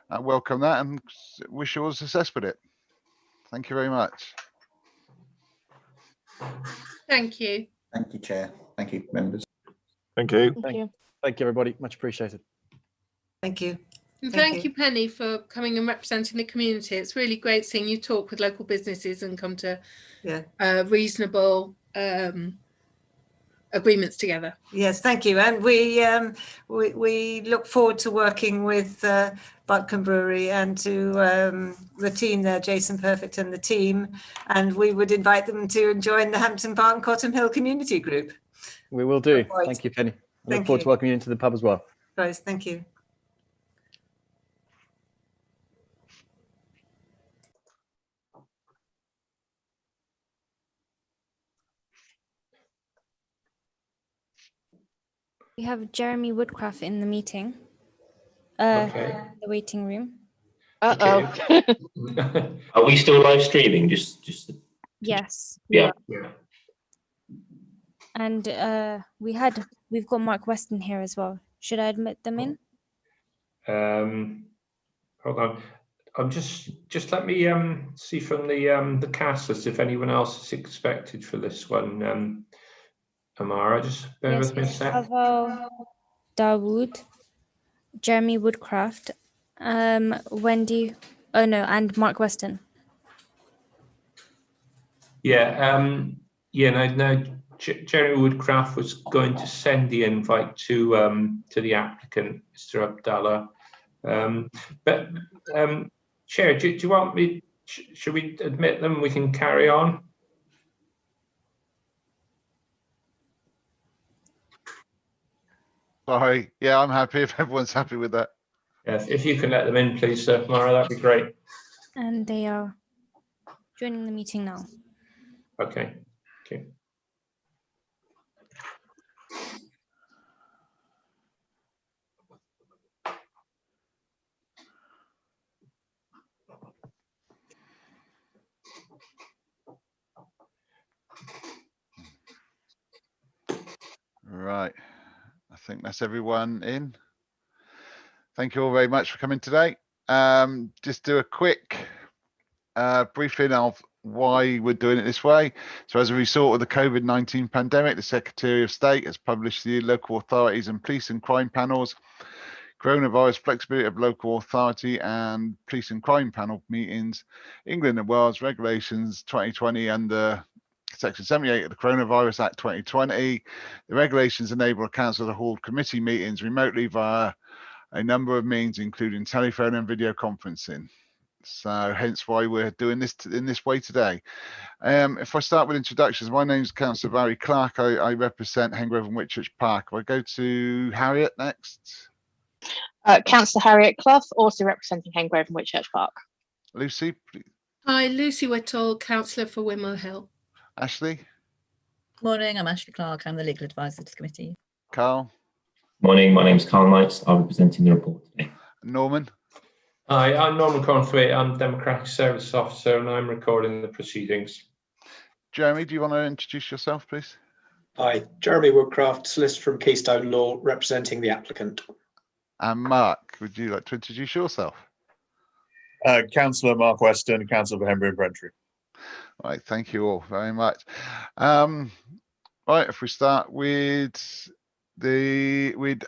I welcome that and wish you all success with it. Thank you very much. Thank you. Thank you, Chair. Thank you, members. Thank you. Thank you, everybody. Much appreciated. Thank you. And thank you, Penny, for coming and representing the community. It's really great seeing you talk with local businesses and come to reasonable agreements together. Yes, thank you. And we look forward to working with Butcombe Brewery and to the team there, Jason Perfect and the team. And we would invite them to join the Hampton Park and Cotton Hill Community Group. We will do. Right. Thank you, Penny. I look Thank forward you. to welcoming you into the pub as well. Guys, thank you. We have Jeremy Woodcraft in the meeting. Okay. The waiting room. Okay. Are we still live streaming? Just Yes. yeah. And we've got Mark Weston here as well. Should I admit them in? Hold on. I'm just let me see from the cast list if anyone else is expected for this one. Amara, just bear with me a sec. Pavel Dawood, Jeremy Woodcraft, Wendy, and Mark Weston. Yeah, no, Jeremy Woodcraft was going to send the invite to the applicant, Mr. Abdallah. But Chair, do you want me? Should we admit them? We can carry on. Sorry. Yeah, I'm happy if everyone's happy with that. Yes, if you can let them in, please, Sir Mara, that'd be great. And they are joining the meeting now. Okay. Okay. Right. I think that's everyone in. Thank you all very much for coming today. Just do a quick briefing of why we're doing it this way. So as a result of the COVID-19 pandemic, the Secretary of State has published the local authorities and police and crime panels, coronavirus flexibility of local authority and police and crime panel meetings, England and Wales regulations 2020 under Section 78 of the Coronavirus Act 2020. The regulations enable a council to hold committee meetings remotely via a number of means, including telephone and video conferencing. So hence why we're doing this in this way today. If I start with introductions, my name is Councillor Barry Clark. I represent Henbury and Whitchurch Park. If I go to Harriet next. Councillor Harriet Clough, also representing Henbury and Whitchurch Park. Lucy, please. Hi, Lucy Whittle, Councillor for Wimmer Hill. Ashley. Morning, I'm Ashley Clark. I'm the legal advisor to the committee. Carl. Morning, my name's Carl Knights. I'm representing the report today. Norman. Hi, I'm Norman Cornthwaite. I'm Democratic Service Officer and I'm recording the proceedings. Jeremy, do you want to introduce yourself, please? Hi, Jeremy Woodcraft, solicitor from Keystone Law, representing the applicant. And Mark, would you like to introduce yourself? Councillor Mark Weston, Councillor for Henbury and Braintree. Right, thank you all very much. Right, if we start with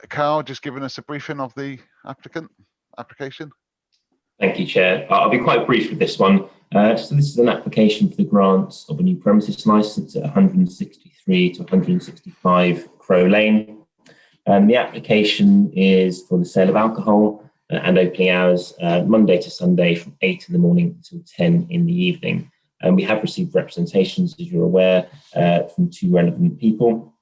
Carl, just giving us a briefing of the application. Thank you, Chair. I'll be quite brief with this one. So this is an application for the grant of a new premises licence at 163 to 165 Crow Lane. The application is for the sale of alcohol and opening hours Monday to Sunday from 8 in the morning till 10 in the evening. And we have received representations, as you're aware, from 2 relevant people.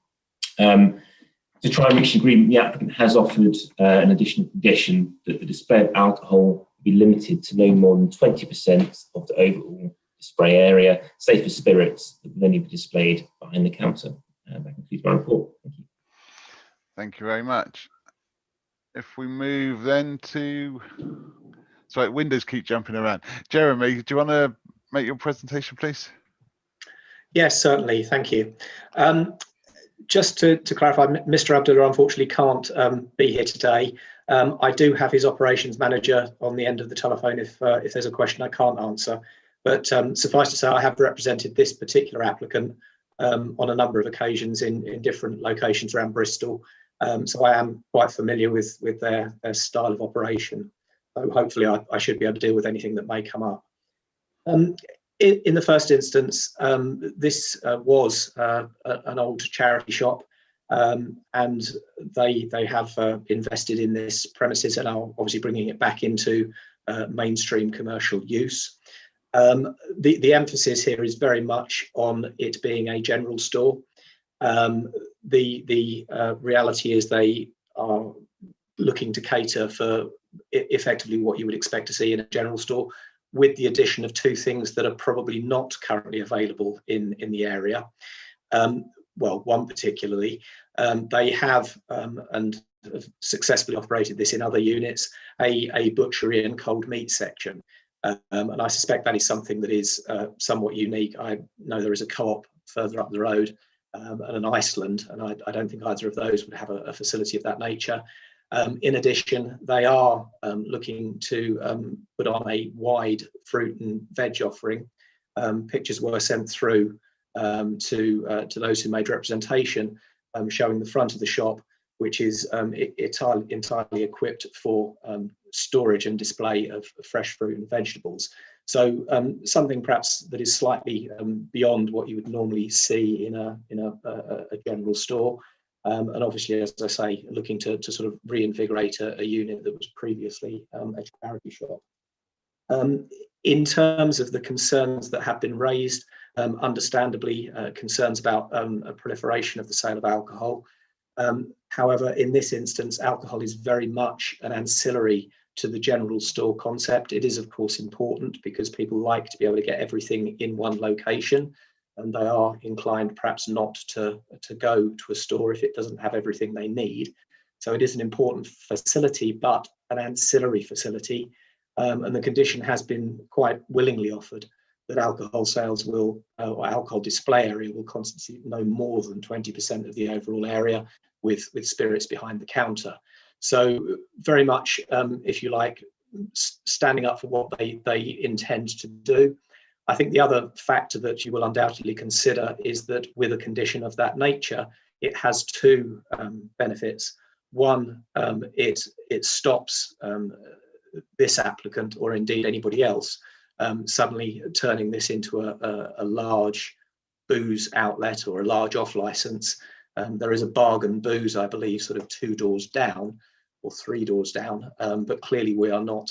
To try and reach agreement, the applicant has offered an additional condition that the display of alcohol be limited to no more than 20% of the overall display area, save for spirits that will only be displayed behind the counter. That concludes my report. Thank you. Thank you very much. If we move then to, sorry, windows keep jumping around. Jeremy, do you want to make your presentation, please? Yes, certainly. Thank you. Just to clarify, Mr. Abdullah unfortunately can't be here today. I do have his operations manager on the end of the telephone if there's a question I can't answer. But suffice to say, I have represented this particular applicant on a number of occasions in different locations around Bristol. So I am quite familiar with their style of operation. So hopefully I should be able to deal with anything that may come up. In the first instance, this was an old charity shop, and they have invested in this premises and are obviously bringing it back into mainstream commercial use. The emphasis here is very much on it being a general store. The reality is they are looking to cater for effectively what you would expect to see in a general store, with the addition of 2 things that are probably not currently available in the area. Well, one particularly, they have and have successfully operated this in other units, a butchery and cold meat section. And I suspect that is something that is somewhat unique. I know there is a Co-op further up the road and an Iceland, and I don't think either of those would have a facility of that nature. In addition, they are looking to put on a wide fruit and veg offering. Pictures were sent through to those who made representation, showing the front of the shop, which is entirely equipped for storage and display of fresh fruit and vegetables. So something perhaps that is slightly beyond what you would normally see in a general store. And obviously, as I say, looking to sort of reinvigorate a unit that was previously a charity shop. In terms of the concerns that have been raised, understandably concerns about a proliferation of the sale of alcohol. However, in this instance, alcohol is very much an ancillary to the general store concept. It is, of course, important because people like to be able to get everything in one location, and they are inclined perhaps not to go to a store if it doesn't have everything they need. So it is an important facility, but an ancillary facility. And the condition has been quite willingly offered that alcohol sales will, or alcohol display area will constitute no more than 20% of the overall area, with spirits behind the counter. So very much, if you like, standing up for what they intend to do. I think the other factor that you will undoubtedly consider is that with a condition of that nature, it has 2 benefits. One, it stops this applicant, or indeed anybody else, suddenly turning this into a large booze outlet or a large off license. There is a bargain booze, I believe, sort of 2 doors down or 3 doors down, but clearly we are not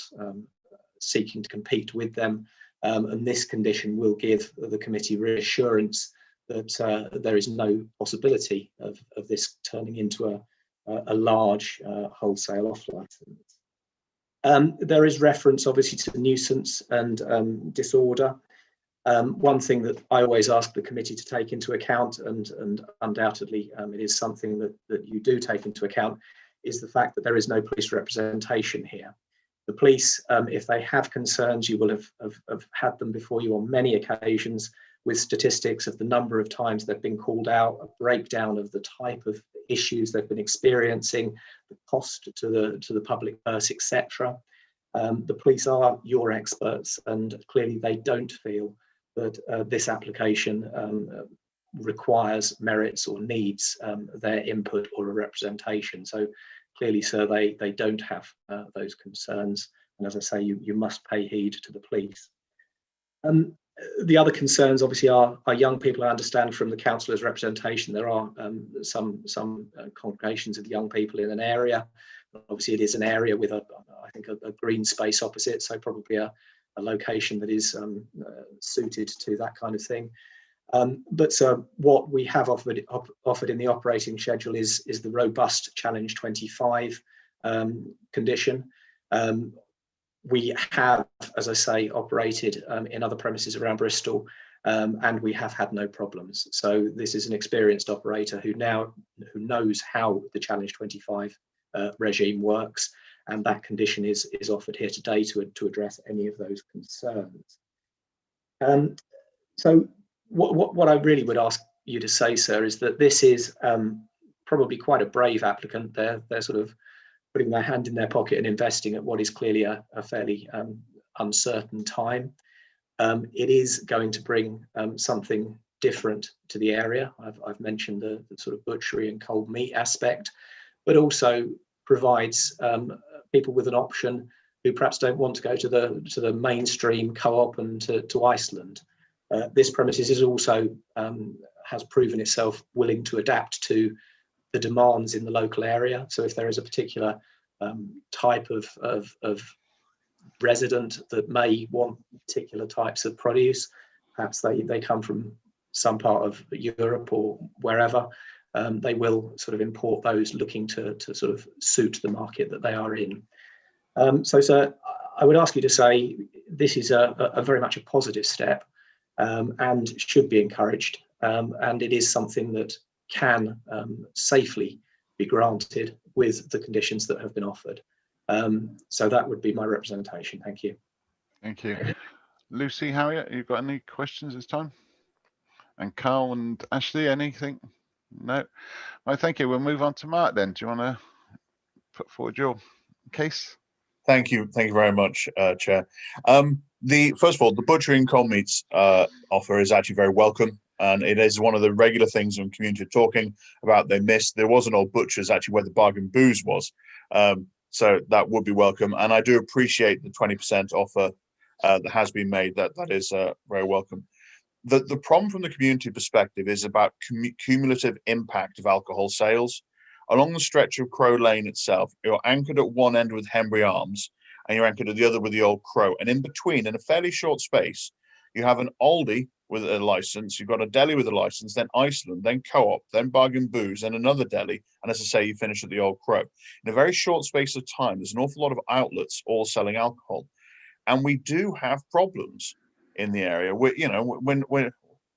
seeking to compete with them. And this condition will give the committee reassurance that there is no possibility of this turning into a large wholesale off license. There is reference obviously to nuisance and disorder. One thing that I always ask the committee to take into account, and undoubtedly it is something that you do take into account, is the fact that there is no police representation here. The police, if they have concerns, you will have had them before you on many occasions with statistics of the number of times they've been called out, a breakdown of the type of issues they've been experiencing, the cost to the public purse, etc. The police are your experts, and clearly they don't feel that this application requires, merits or needs their input or a representation. So clearly, sir, they don't have those concerns. And as I say, you must pay heed to the police. The other concerns obviously are young people. I understand from the councillor's representation there are some congregations of young people in an area. Obviously, it is an area with I think a green space opposite, so probably a location that is suited to that kind of thing. But what we have offered in the operating schedule is the robust Challenge 25 condition. We have, as I say, operated in other premises around Bristol, and we have had no problems. So this is an experienced operator who knows how the Challenge 25 regime works, and that condition is offered here today to address any of those concerns. So what I really would ask you to say, sir, is that this is probably quite a brave applicant. They're sort of putting their hand in their pocket and investing at what is clearly a fairly uncertain time. It is going to bring something different to the area. I've mentioned the sort of butchery and cold meat aspect, but also provides people with an option who perhaps don't want to go to the mainstream co-op and to Iceland. This premises is also has proven itself willing to adapt to the demands in the local area. So if there is a particular type of resident that may want particular types of produce, perhaps they come from some part of Europe or wherever, they will sort of import those looking to sort of suit the market that they are in. So sir, I would ask you to say this is a very much a positive step and should be encouraged, and it is something that can safely be granted with the conditions that have been offered. So that would be my representation. Thank you. Thank you. Lucy, Harriet, you got any questions this time? And Carl and Ashley, anything? No? Well, thank you. We'll move on to Mark then. Do you want to put forward your case? Thank you very much, Chair. First of all, the butchery and cold meats offer is actually very welcome, and it is one of the regular things when community are talking about they missed. There was an old butcher's actually where the bargain booze was, so that would be welcome, and I do appreciate the 20% offer that has been made. That is very welcome. The problem from the community perspective is about cumulative impact of alcohol sales. Along the stretch of Crow Lane itself, you're anchored at one end with Henbury Arms, and you're anchored at the other with the Old Crow. And in between, in a fairly short space, you have an Aldi with a license, you've got a deli with a license, then Iceland, then Co-op, then Bargain Booze, then another deli. And as I say, you finish at the Old Crow. In a very short space of time, there's an awful lot of outlets all selling alcohol. And we do have problems in the area. When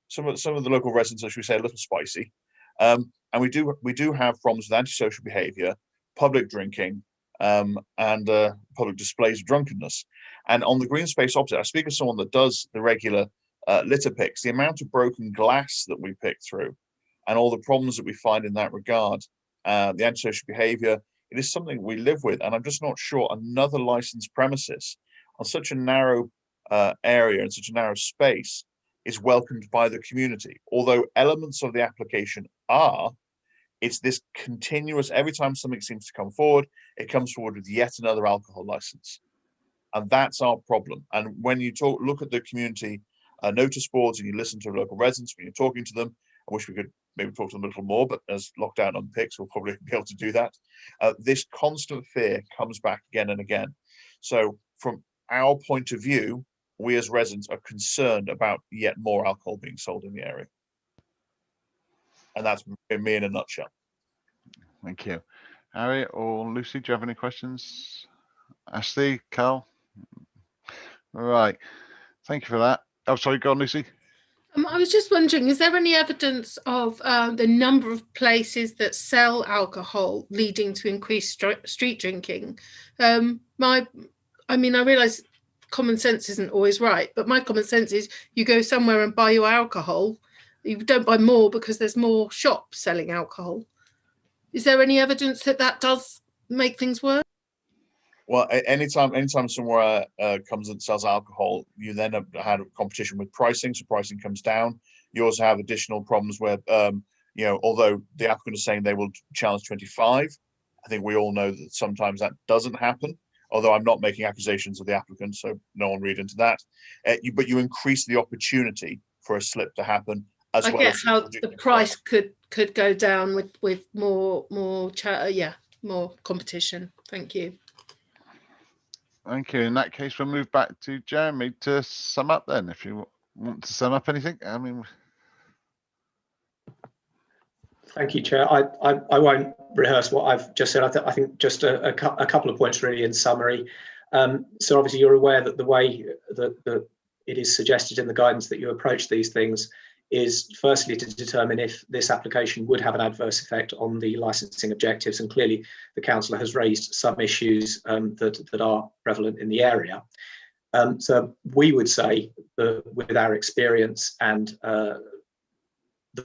some of the local residents, as we say, a little spicy. And we do have problems with antisocial behaviour, public drinking, and public displays of drunkenness. And on the green space opposite, I speak as someone that does the regular litter picks. The amount of broken glass that we pick through, and all the problems that we find in that regard, the antisocial behaviour, it is something we live with. And I'm just not sure another licensed premises on such a narrow area and such a narrow space is welcomed by the community. Although elements of the application are, it's this continuous, every time something seems to come forward, it comes forward with yet another alcohol license. And that's our problem. And when you look at the community notice boards and you listen to local residents, when you're talking to them, I wish we could maybe talk to them a little more, but as lockdown unpicks, we'll probably be able to do that. This constant fear comes back again and again. So from our point of view, we as residents are concerned about yet more alcohol being sold in the area. And that's me in a nutshell. Thank you. Harriet or Lucy, do you have any questions? Ashley, Carl? All right. Thank you for that. Oh, sorry, go on, Lucy. I was just wondering, is there any evidence of the number of places that sell alcohol leading to increased street drinking? I realise common sense isn't always right, but my common sense is you go somewhere and buy your alcohol. You don't buy more because there's more shops selling alcohol. Is there any evidence that that does make things worse? Well, anytime somewhere comes and sells alcohol, you then have had a competition with pricing, so pricing comes down. You also have additional problems where, although the applicant is saying they will challenge 25, I think we all know that sometimes that doesn't happen. Although I'm not making accusations of the applicant, so no one read into that. But you increase the opportunity for a slip to happen, as I well get as how the price could go down with more competition. Thank you. Thank you. In that case, we'll move back to Jeremy to sum up then, if you want to sum up anything. I mean, thank you, Chair. I won't rehearse what I've just said. I think just a couple of points really in summary. So obviously you're aware that the way that it is suggested in the guidance that you approach these things is firstly to determine if this application would have an adverse effect on the licensing objectives, and clearly the councillor has raised some issues that are prevalent in the area. So we would say that with our experience and the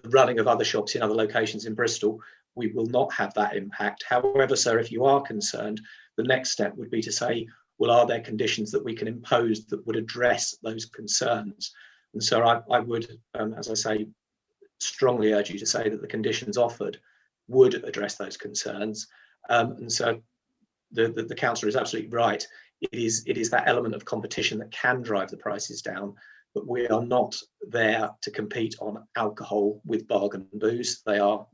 running of other shops in other locations in Bristol, we will not have that impact. However, sir, if you are concerned, the next step would be to say, well, are there conditions that we can impose that would address those concerns? And so I would, as I say, strongly urge you to say that the conditions offered would address those concerns. And so the councillor is absolutely right. It is that element of competition that can drive the prices down, but we are not there to compete on alcohol with bargain booze. They are,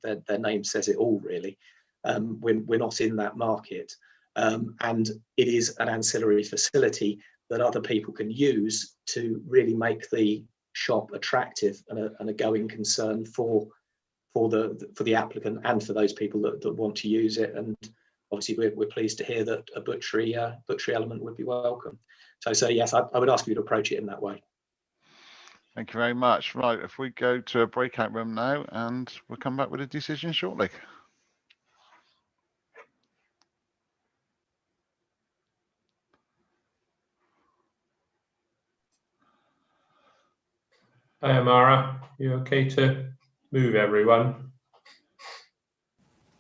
their name says it all, really. We're not in that market. And it is an ancillary facility that other people can use to really make the shop attractive and a going concern for the applicant and for those people that want to use it. And obviously we're pleased to hear that a butchery element would be welcome. So yes, I would ask you to approach it in that way. thank you very much. Right, if we go to a breakout room now, and we'll come back with a decision shortly. Hi, Amara. You okay to move everyone?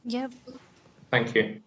Yep. Thank you.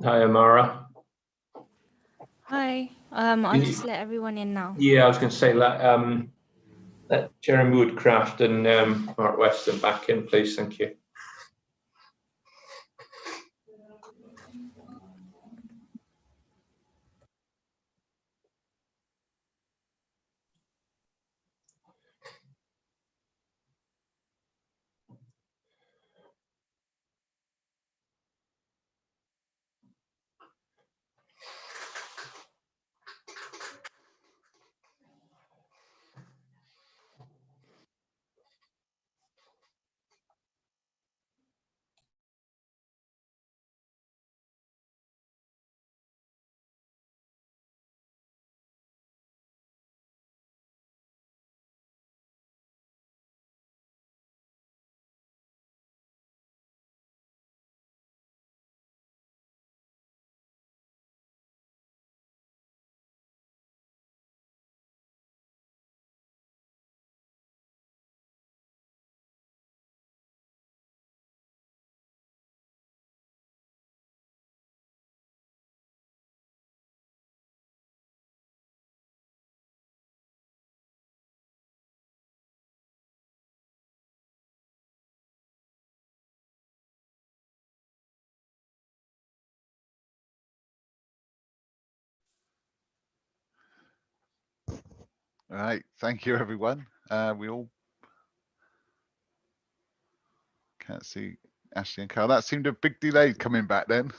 Hi, Amara. Hi. I'll just let everyone in now. Yeah, I was going to say let Jeremy Woodcraft and Mark Weston back in, please. Thank you. All right, thank you, everyone. We all can't see Ashley and Carl. That seemed a big delay coming back then.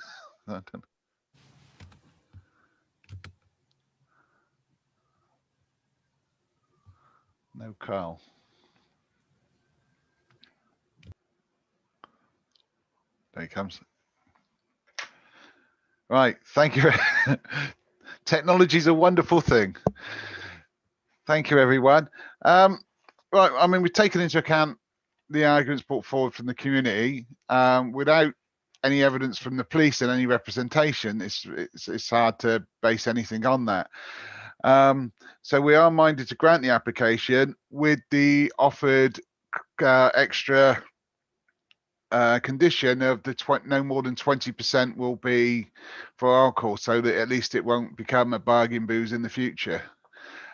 No Carl. There he comes. Right, thank you. Technology is a wonderful thing. Thank you, everyone. Right, I mean, we've taken into account the arguments brought forward from the community. Without any evidence from the police and any representation, it's hard to base anything on that. So we are minded to grant the application with the offered extra condition of the no more than 20% will be for alcohol, so that at least it won't become a bargain booze in the future.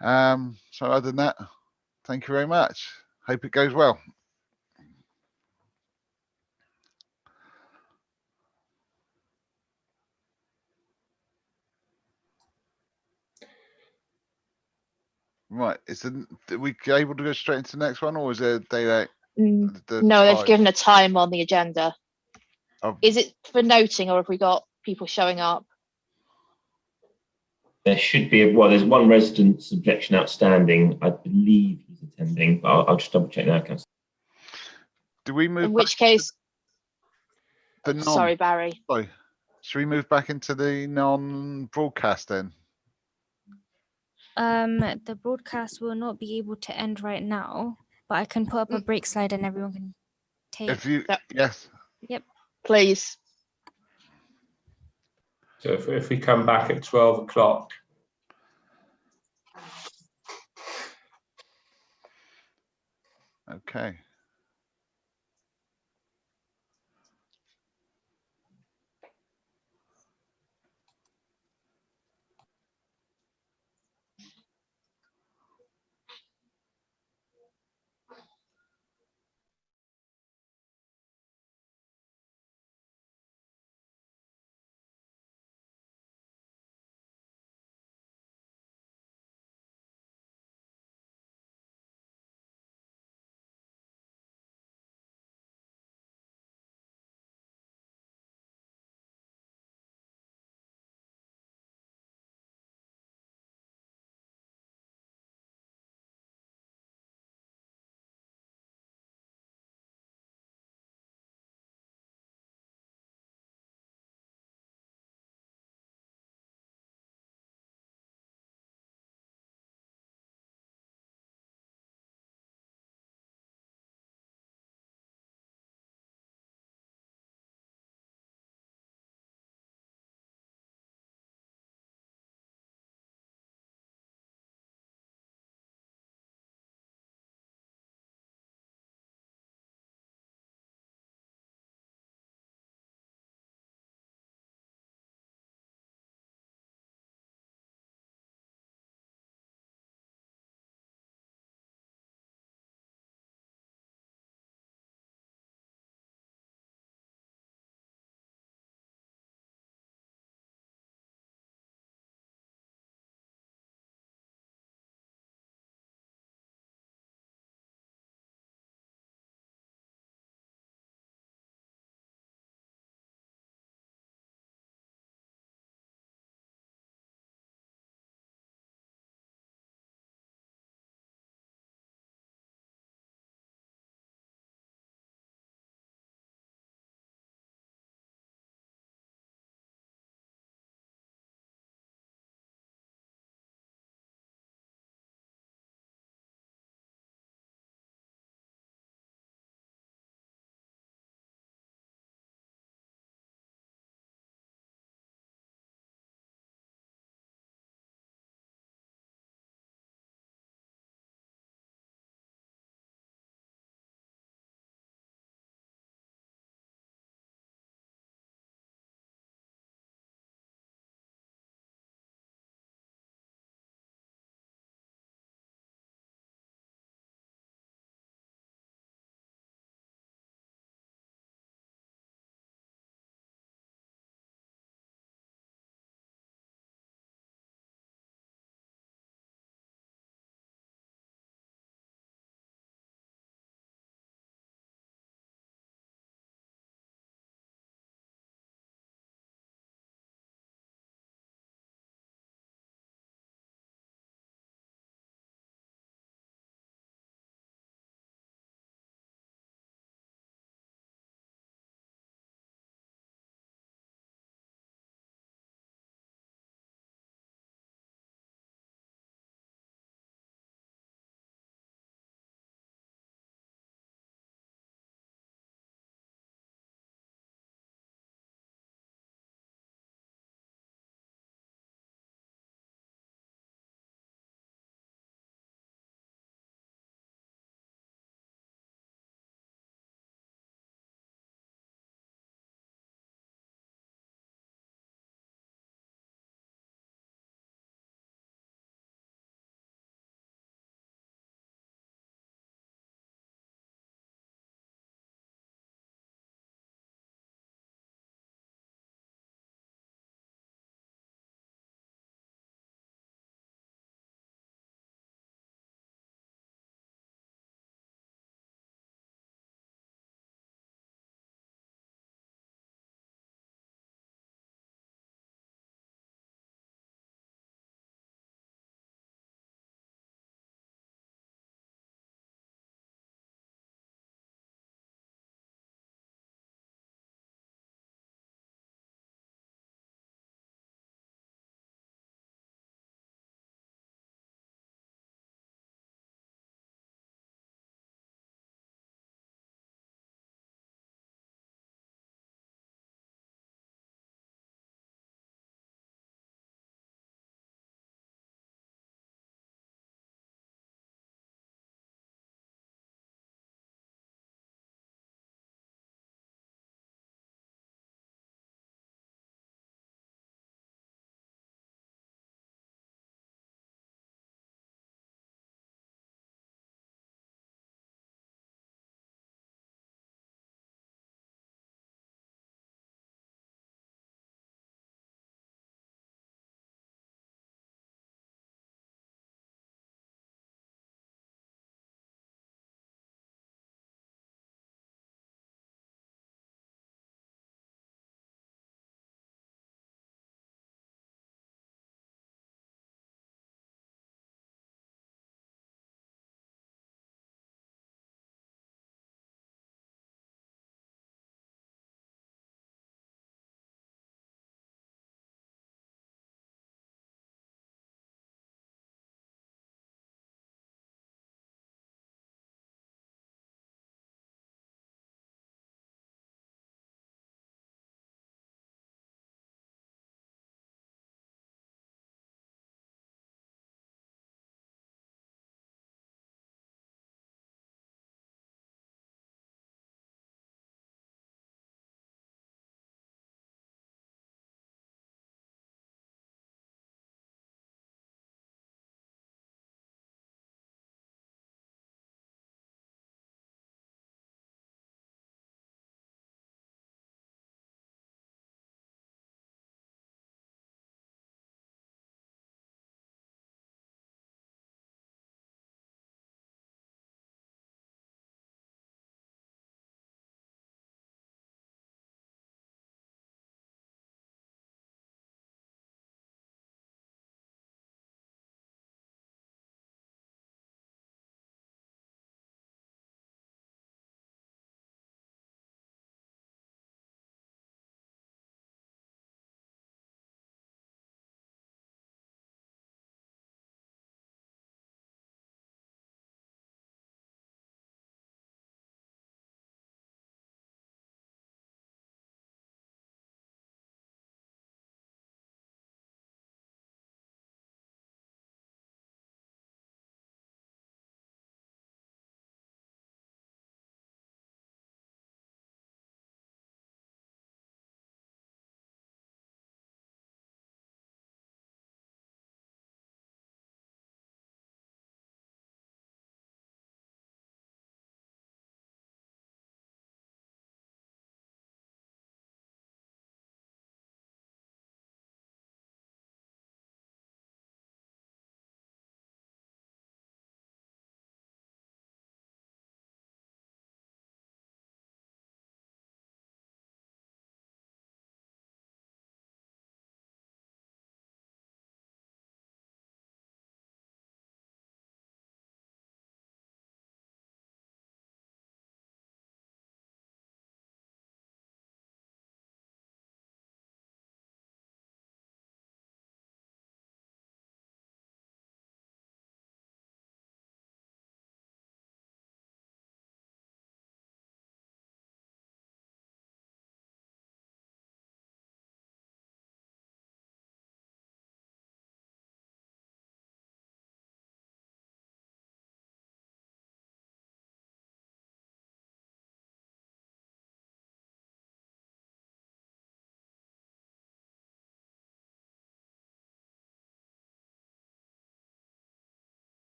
So other than that, thank you very much. Hope it goes well. Right, are we able to go straight into the next one, or is there a daylight? No, they've given a time on the agenda. Oh. Is it for noting, or have we got people showing up? There should be, well, there's one resident's objection outstanding. I believe he's attending, but I'll just double check now, Councillor. Do we move? In which case, the sorry, Barry. Sorry. Should we move back into the non-broadcast then? The broadcast will not be able to end right now, but I can put up a break slide and everyone can take. If you, yes. Yep. Please. So if we come back at 12 o'clock. Okay.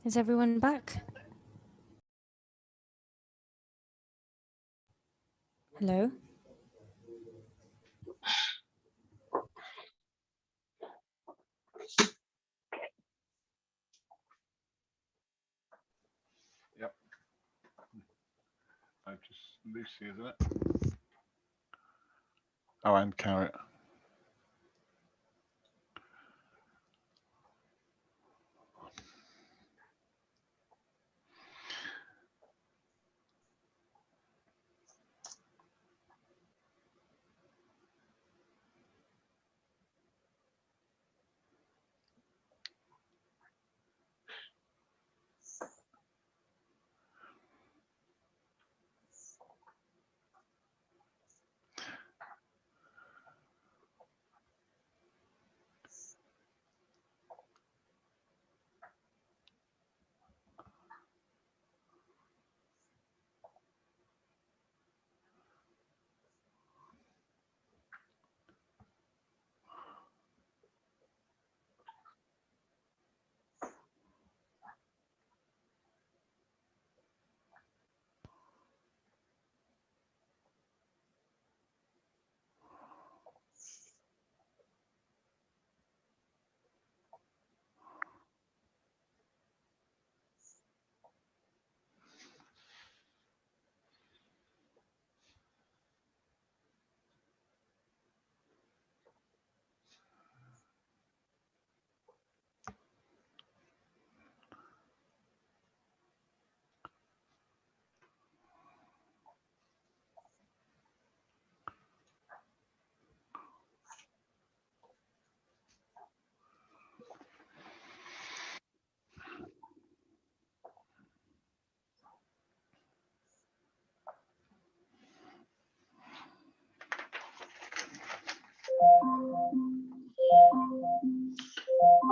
Is everyone back? Hello? Yep. Oh, just Lucy, isn't it? Oh, and Carrot.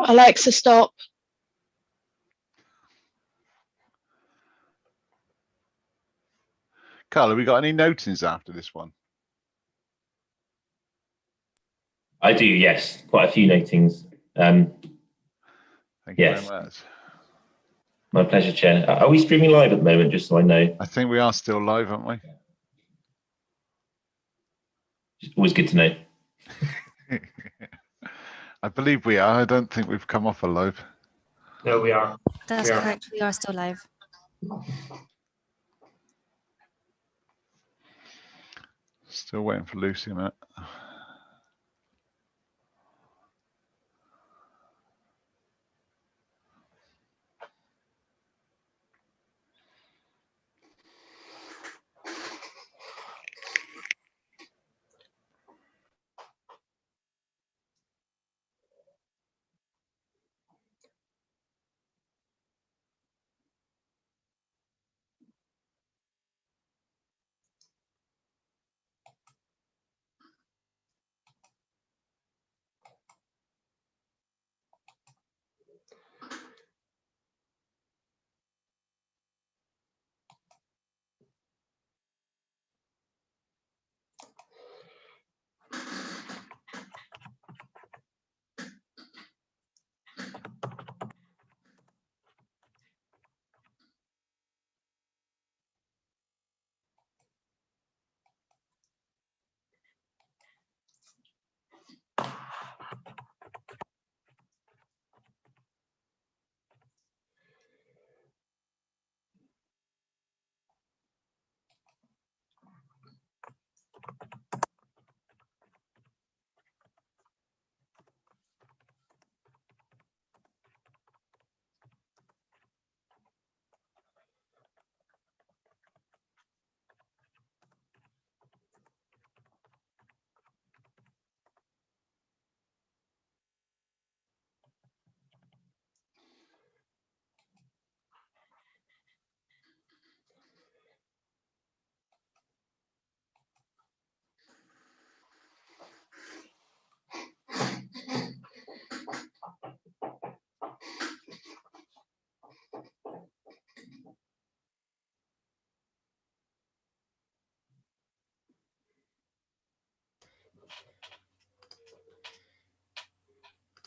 Alexa, stop. Carl, have we got any notings after this one? I do, yes, quite a few notings. Thank you yes. very much. My pleasure, Chair. Are we streaming live at the moment, just so I know? I think we are still live, aren't we? It's always good to know. I believe we are. I don't think we've come off a live. No, we are. That's correct. We are still live. Still waiting for Lucy a minute.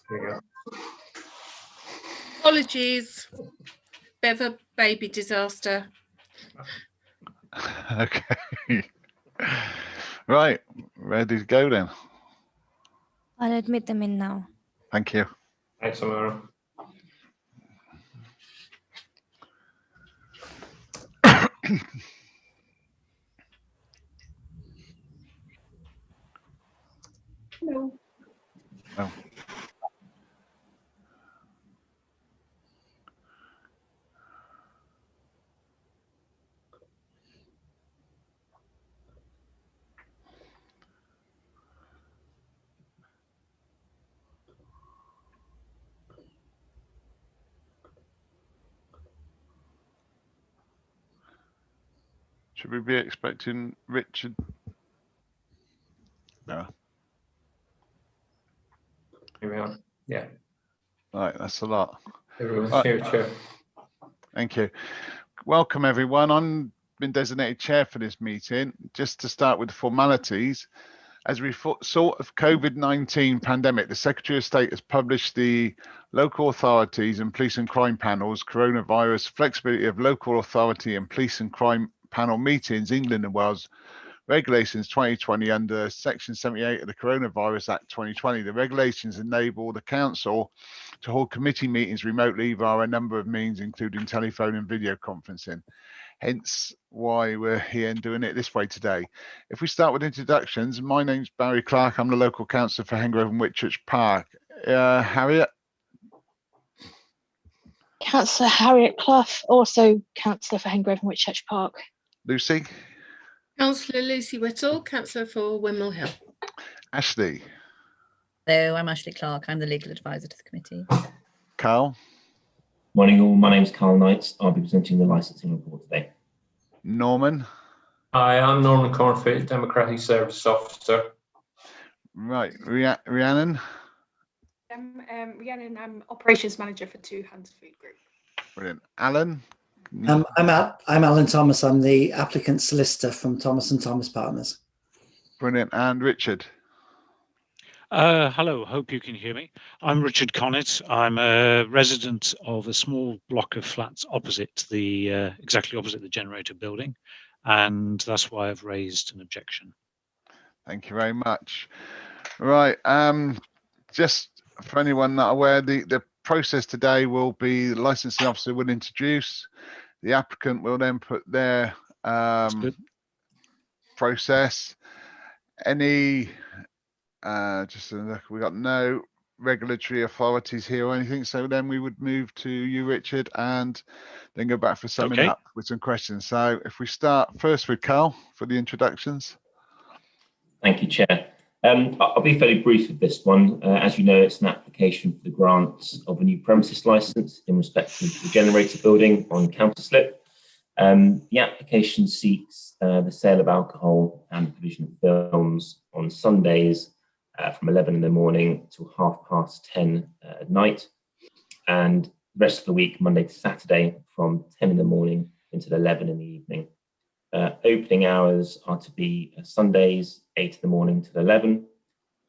There we go. Apologies. bit of a baby disaster. Okay. Right, ready to go then. I'll admit them in now. Thank you. Thanks, Amara. Hello. Oh. Should we be expecting Richard? No. Here we are. Yeah. Right, that's a lot. Everyone's Right. here, Chair. Thank you. Welcome, everyone. I've been designated chair for this meeting. Just to start with the formalities, as we sort of COVID-19 pandemic, the Secretary of State has published the local authorities and police and crime panels, coronavirus flexibility of local authority and police and crime panel meetings, England and Wales, regulations 2020 under Section 78 of the Coronavirus Act 2020. The regulations enable the council to hold committee meetings remotely via a number of means, including telephone and video conferencing. Hence why we're here and doing it this way today. If we start with introductions, my name's Barry Clark. I'm the local councillor for Henbury and Whitchurch Park. Harriet? Councillor Harriet Clough, also councillor for Henbury and Whitchurch Park. Lucy? Councillor Lucy Whittle, councillor for Windmill Hill. Ashley? Hello, I'm Ashley Clark. I'm the legal advisor to the committee. Carl? Morning all, my name's Carl Knight. I'll be presenting the licensing report today. Norman? Hi, I'm Norman Cornford, Democratic Services Officer. Right, Rhiannon? Rhiannon, I'm operations manager for Two Hands Food Group. Brilliant. Alan? I'm Alan Thomas. I'm the applicant solicitor from Thomas and Thomas Partners. Brilliant. And Richard? Hello, hope you can hear me. I'm Richard Connett. I'm a resident of a small block of flats opposite the, exactly opposite the generator building, and that's why I've raised an objection. Thank you very much. Right, just for anyone not aware, the process today will be the licensing officer will introduce, the applicant will then put their process. Any just a look, we got no regulatory authorities here or anything, so then we would move to you, Richard, and then go back for summing up with some questions. So if we start first with Carl for the introductions. Thank you, Chair. I'll be fairly brief with this one. As you know, it's an application for the grant of a new premises licence in respect of the generator building on Counterslip. The application seeks the sale of alcohol and the provision of films on Sundays from 11 in the morning till 10:30 at night, and the rest of the week, Monday to Saturday, from 10 in the morning until 11 in the evening. Opening hours are to be Sundays, 8 in the morning till 11,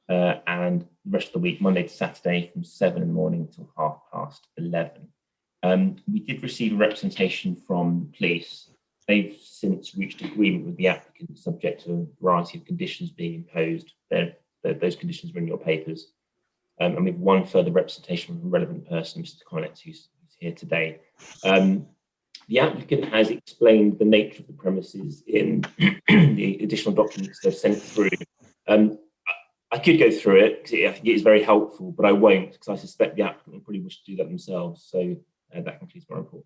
and the rest of the week, Monday to Saturday, from 7 in the morning till 11:30. We did receive a representation from the police. They've since reached agreement with the applicant, subject to a variety of conditions being imposed. Those conditions are in your papers. And we have one further representation from a relevant person, Mr. Connett, who's here today. The applicant has explained the nature of the premises in the additional documents they've sent through. I could go through it because I think it is very helpful, but I won't because I suspect the applicant will probably wish to do that themselves. So that completes my report.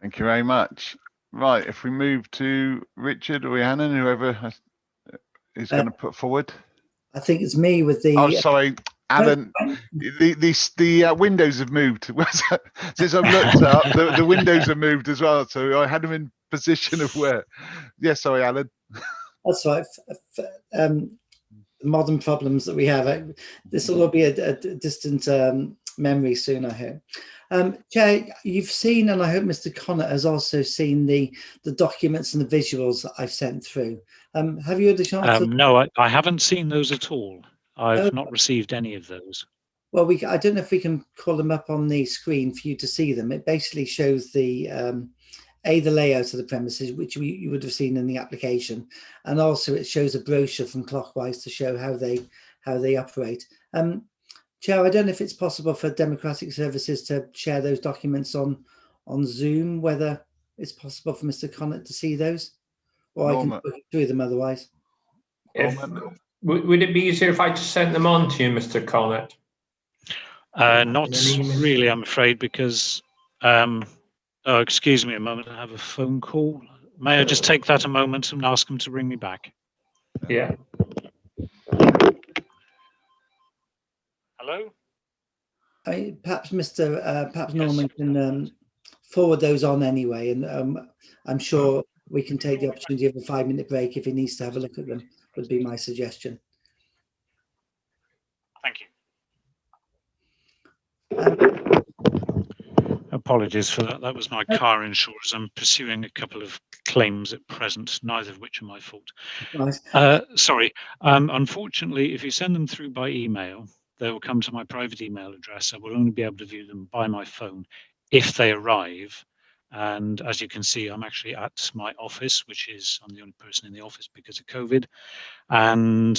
Thank you very much. Right, if we move to Richard or Rhiannon, whoever is going to put forward. I think it's me with the. Oh, sorry, Alan. The windows have moved. Since I've looked up, the windows have moved as well. So I had them in position of where. Yeah, sorry, Alan. That's right. Modern problems that we have. This will be a distant memory soon, I hope. Chair, you've seen, and I hope Mr. Connett has also seen the documents and the visuals that I've sent through. Have you had a chance to... No, I haven't seen those at all. I've not received any of those. Well, I don't know if we can call them up on the screen for you to see them. It basically shows the layout of the premises, which you would have seen in the application, and also it shows a brochure from Clockwise to show how they operate. Chair, I don't know if it's possible for Democratic Services to share those documents on Zoom, whether it's possible for Mr. Connett to see those, or I can look through them otherwise. Would it be easier if I just sent them on to you, Mr. Connett? Not really, I'm afraid, because, oh, excuse me a moment, I have a phone call. May I just take that a moment and ask them to ring me back? Yeah. Hello? Perhaps Norman can forward those on anyway, and I'm sure we can take the opportunity of a 5-minute break if he needs to have a look at them, would be my suggestion. Thank you. Apologies for that. That was my car insurers. I'm pursuing a couple of claims at present, neither of which are my fault. Nice. Sorry. Unfortunately, if you send them through by email, they will come to my private email address. I will only be able to view them by my phone if they arrive. And as you can see, I'm actually at my office, which is, I'm the only person in the office because of COVID. And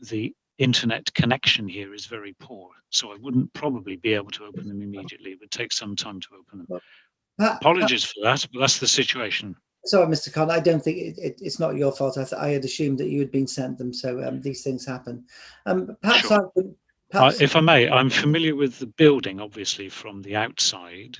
the internet connection here is very poor, so I wouldn't probably be able to open them immediately. It would take some time to open them. Apologies for that, but that's the situation. Sorry, Mr. Conn, I don't think it's not your fault. I had assumed that you had been sent them, so these things happen. Perhaps sure. If I may, I'm familiar with the building, obviously, from the outside.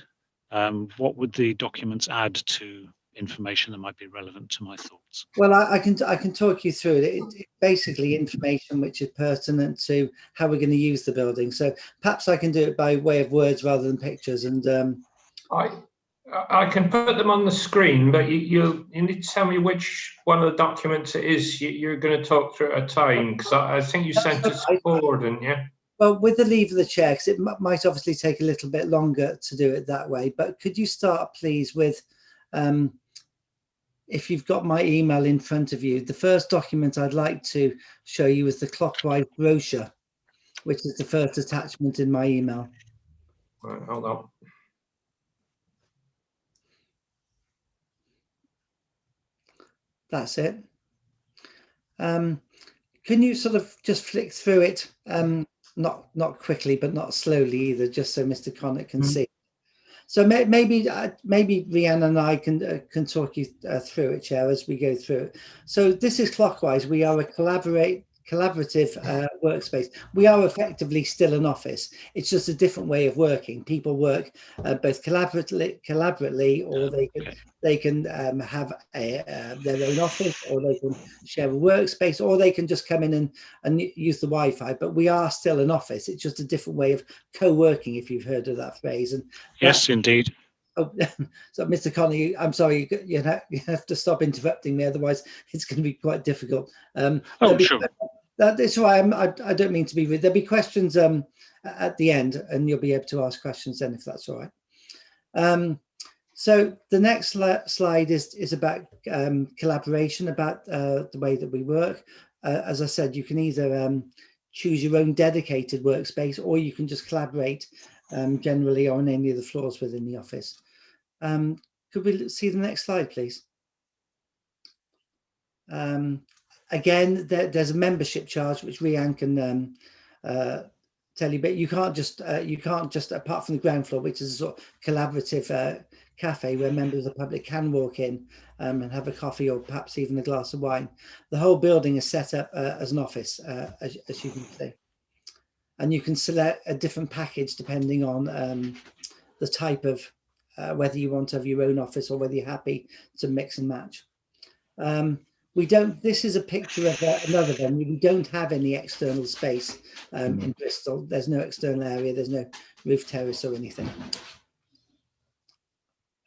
What would the documents add to information that might be relevant to my thoughts? Well, I can talk you through it. It's basically information which is pertinent to how we're going to use the building. So perhaps I can do it by way of words rather than pictures. And I can put them on the screen, but you need to tell me which one of the documents it is you're going to talk through at a time, because I think you sent us forward, didn't you? Well, with the leave of the chair, because it might obviously take a little bit longer to do it that way. But could you start, please, with if you've got my email in front of you, the first document I'd like to show you is the Clockwise brochure, which is the first attachment in my email. Right, hold on. That's it. Can you sort of just flick through it, not quickly, but not slowly either, just so Mr. Connett can see. So maybe Rhiannon and I can talk you through it, Chair, as we go through it. So this is Clockwise. We are a collaborative workspace. We are effectively still an office. It's just a different way of working. People work both collaboratively, or they can have their own office, or they can share a workspace, or they can just come in and use the Wi-Fi. But we are still an office. It's just a different way of co-working, if you've heard of that phrase. And yes, indeed. Oh, so Mr. Connor, I'm sorry, you have to stop interrupting me, otherwise it's going to be quite difficult. Sure. That's why I don't mean to be rude. There'll be questions at the end, and you'll be able to ask questions then, if that's all right. So the next slide is about collaboration, about the way that we work. As I said, you can either choose your own dedicated workspace, or you can just collaborate generally on any of the floors within the office. Could we see the next slide, please? Again, there's a membership charge which Rhiannon can tell you, but you can't just apart from the ground floor, which is a sort of collaborative cafe where members of the public can walk in and have a coffee, or perhaps even a glass of wine. The whole building is set up as an office, as you can see, and you can select a different package depending on the type of whether you want to have your own office or whether you're happy to mix and match. This is a picture of another venue. We don't have any external space in Bristol. There's no external area. There's no roof terrace or anything.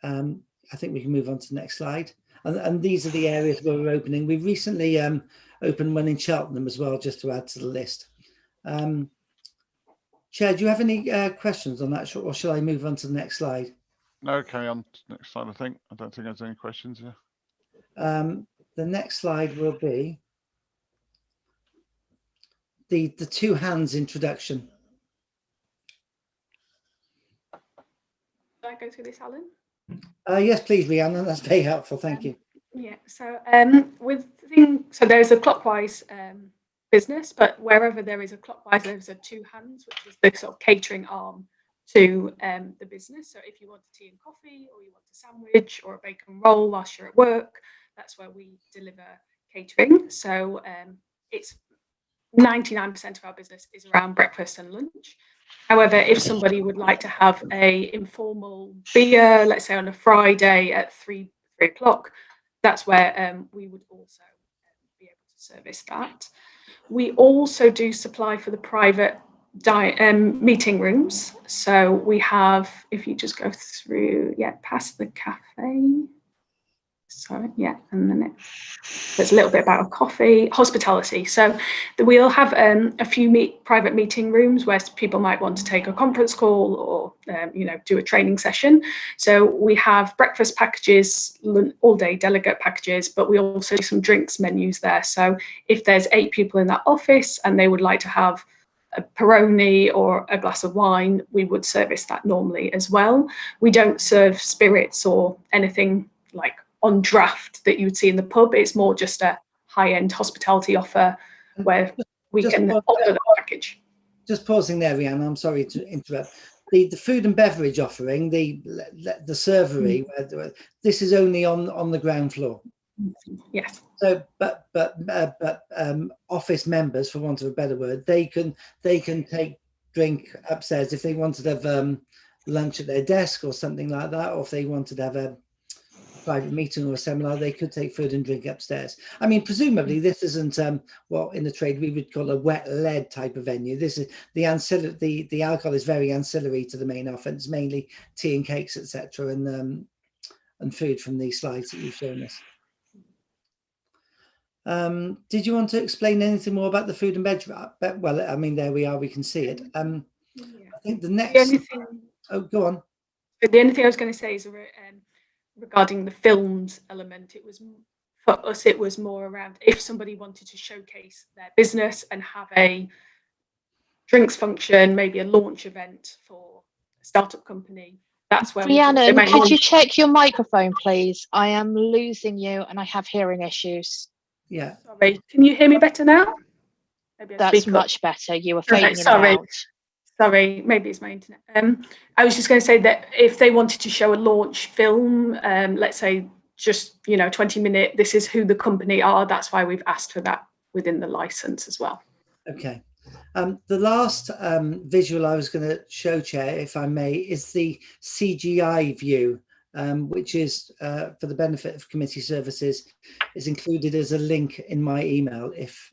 I think we can move on to the next slide. And these are the areas where we're opening. We've recently opened one in Cheltenham as well, just to add to the list. Chair, do you have any questions on that, or shall I move on to the next slide? No, carry on to the next slide, I think. I don't think there's any questions here. The next slide will be the two hands introduction. I go through this, Alan? Yes, please, Rhiannon. That's very helpful. Thank you. Yeah. So so there's a clockwise business, but wherever there is a clockwise, there's a two hands, which is the sort of catering arm to the business. So if you want a tea and coffee, or you want a sandwich or a bacon roll whilst you're at work, that's where we deliver catering. So it's 99% of our business is around breakfast and lunch. However, if somebody would like to have a informal beer, let's say on a Friday at 3 o'clock, that's where we would also be able to service that. We also do supply for the private meeting rooms. So we have, if you just go through, past the cafe. Sorry, and then there's a little bit about a coffee, hospitality. So we'll have a few private meeting rooms where people might want to take a conference call or do a training session. So we have breakfast packages, all day delegate packages, but we also do some drinks menus there. So if there's 8 people in that office and they would like to have a Peroni or a glass of wine, we would service that normally as well. We don't serve spirits or anything like on draft that you would see in the pub. It's more just a high-end hospitality offer where we can offer the package. Just pausing there, Rhiannon, I'm sorry to interrupt. The food and beverage offering, the servery, this is only on the ground floor. Yes. So, but office members, for want of a better word, they can take drink upstairs if they wanted to have lunch at their desk or something like that, or if they wanted to have a private meeting or a seminar, they could take food and drink upstairs. I mean, presumably this isn't what in the trade we would call a wet lead type of venue. This is the ancillary. The alcohol is very ancillary to the main offer. It's mainly tea and cakes, etc., and food from these slides that you've shown us. Did you want to explain anything more about the food and beverage? Well, I mean, there we are. We can see it. I think the next. Oh, go on. The only thing I was going to say is regarding the filmed element. It was for us. It was more around if somebody wanted to showcase their business and have a drinks function, maybe a launch event for a startup company. That's where. Rhiannon, could you check your microphone, please? I am losing you, and I have hearing issues. Yeah. Sorry. Can you hear me better now? Maybe that's much better. You were fading in sorry. and out. Sorry, maybe it's my internet. I was just going to say that if they wanted to show a launch film, let's say just 20-minute, this is who the company are. That's why we've asked for that within the license as well. Okay. The last visual I was going to show, Chair, if I may, is the CGI view, which is for the benefit of committee services, is included as a link in my email if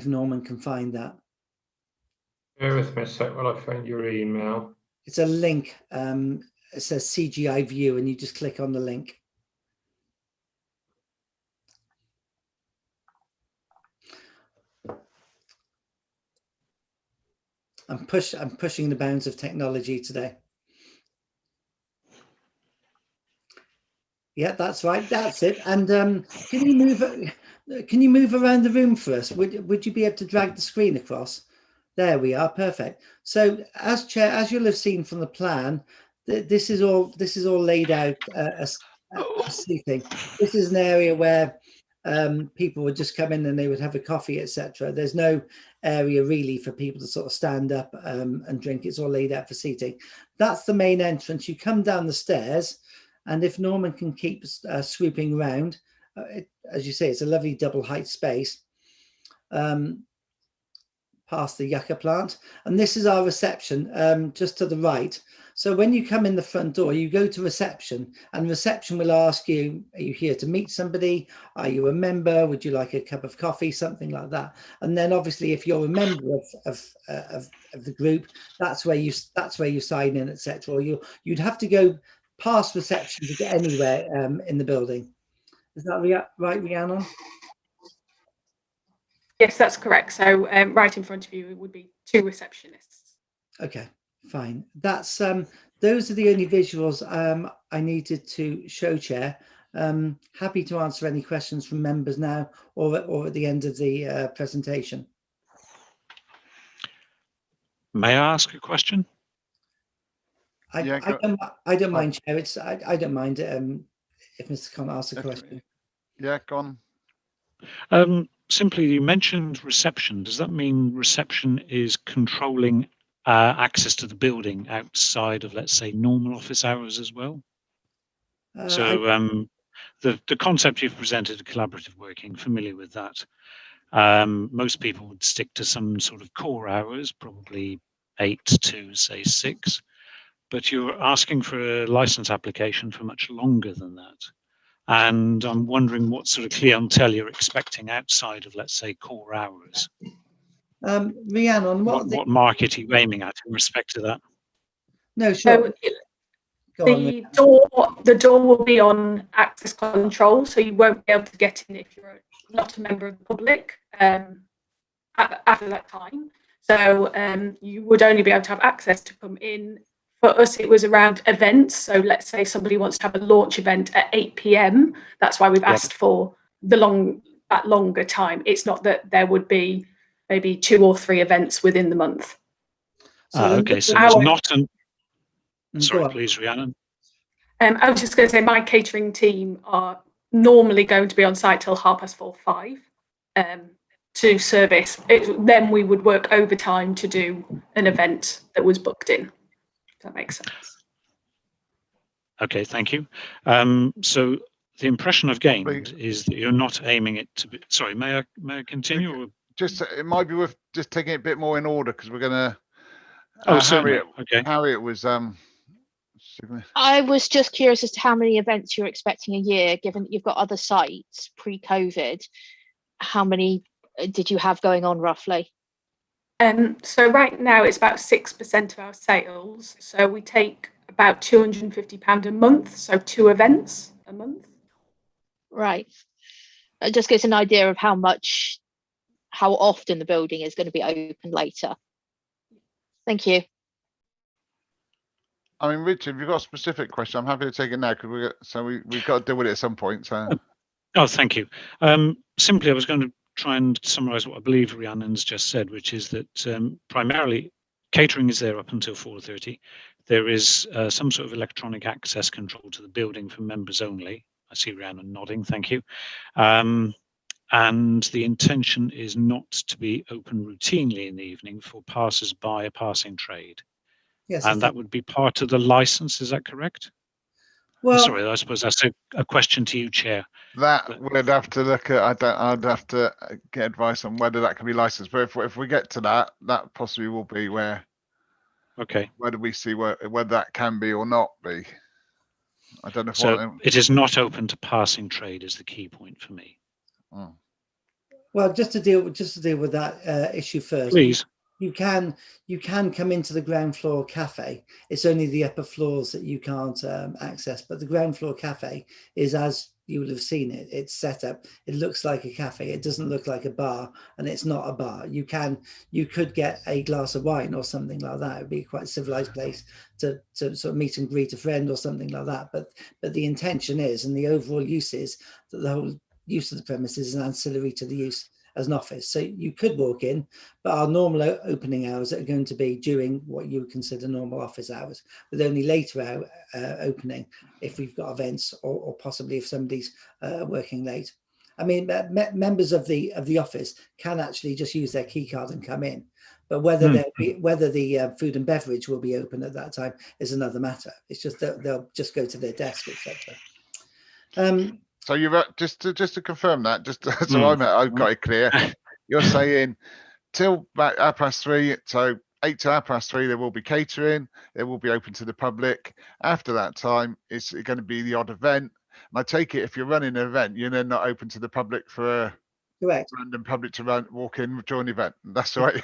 Norman can find that. Bear with me a sec while I find your email. It's a link. It says CGI view, and you just click on the link. I'm pushing the bounds of technology today. Yeah, that's right. That's it. And can you move around the room for us? Would you be able to drag the screen across? There we are. Perfect. So as chair, as you'll have seen from the plan, this is all laid out as seating. This is an area where people would just come in and they would have a coffee, etc. There's no area really for people to sort of stand up and drink. It's all laid out for seating. That's the main entrance. You come down the stairs, and if Norman can keep swooping around, as you say, it's a lovely double height space. Past the yucca plant, and this is our reception just to the right. So when you come in the front door, you go to reception, and reception will ask you, are you here to meet somebody? Are you a member? Would you like a cup of coffee? Something like that. And then obviously if you're a member of the group, that's where you sign in, etc. Or you'd have to go past reception to get anywhere in the building. Is that right, Rhiannon? Yes, that's correct. So right in front of you would be 2 receptionists. Okay, fine. That's those are the only visuals I needed to show, Chair. Happy to answer any questions from members now or at the end of the presentation. May I ask a question? I don't mind, Chair. I don't mind if Mr. Connor asks a question. Yeah, go on. Simply, you mentioned reception. Does that mean reception is controlling access to the building outside of, let's say, normal office hours as well? The concept you've presented, collaborative working, familiar with that. Most people would stick to some sort of core hours, probably 8 to say 6, but you're asking for a license application for much longer than that. And I'm wondering what sort of clientele you're expecting outside of, let's say, core hours. Rhiannon, what market are you aiming at in respect to that? No, sure. The door will be on access control, so you won't be able to get in if you're not a member of the public after that time. So you would only be able to have access to come in. For us, it was around events. So let's say somebody wants to have a launch event at 8 p.m. That's why we've asked for that longer time. It's not that there would be maybe 2 or 3 events within the month. Okay, so there's not an... Sorry, please, Rhiannon. I was just going to say my catering team are normally going to be on site till 4:30, 5 to service. Then we would work overtime to do an event that was booked in. If that makes sense. Okay, thank you. So the impression I've gained is that you're not aiming it to be... Sorry, may I continue? Or... Just it might be worth just taking it a bit more in order because we're going to... certainly. Harriet was... I was just curious as to how many events you're expecting a year, given that you've got other sites pre-COVID. How many did you have going on roughly? So right now it's about 6% of our sales. So we take about £250 a month, so 2 events a month. Right. It just gives an idea of how often the building is going to be open later. Thank you. I mean, Richard, if you've got a specific question, I'm happy to take it now because we've got to deal with it at some point. So. Oh, thank you. Simply, I was going to try and summarise what I believe Rhiannon's just said, which is that primarily catering is there up until 4:30. There is some sort of electronic access control to the building for members only. I see Rhiannon nodding. Thank you. And the intention is not to be open routinely in the evening for passers-by, a passing trade. Yes, and that would be part of the license, is that correct? Well, sorry, I suppose that's a question to you, Chair. That we'd have to look at. I'd have to get advice on whether that can be licensed. But if we get to that, that possibly will be where. Okay. Whether we see whether that can be or not be. I don't know. So it is not open to passing trade is the key point for me. Oh. Well, just to deal with that issue first. Please. You can come into the ground floor cafe. It's only the upper floors that you can't access, but the ground floor cafe is, as you would have seen it, it's set up. It looks like a cafe. It doesn't look like a bar, and it's not a bar. You could get a glass of wine or something like that. It would be quite a civilized place to sort of meet and greet a friend or something like that. But the intention is, and the overall use is, that the whole use of the premises is ancillary to the use as an office. So you could walk in, but our normal opening hours are going to be during what you would consider normal office hours, with only later opening if we've got events or possibly if somebody's working late. I mean, members of the office can actually just use their key card and come in, but whether the food and beverage will be open at that time is another matter. It's just that they'll just go to their desk, etc. So you're just to confirm that, just so I've got it clear. You're saying till about 3:30, so 8 to 3:30, there will be catering. It will be open to the public. After that time, it's going to be the odd event. And I take it if you're running an event, you're then not open to the public for a random public to walk in, join the event. That's right.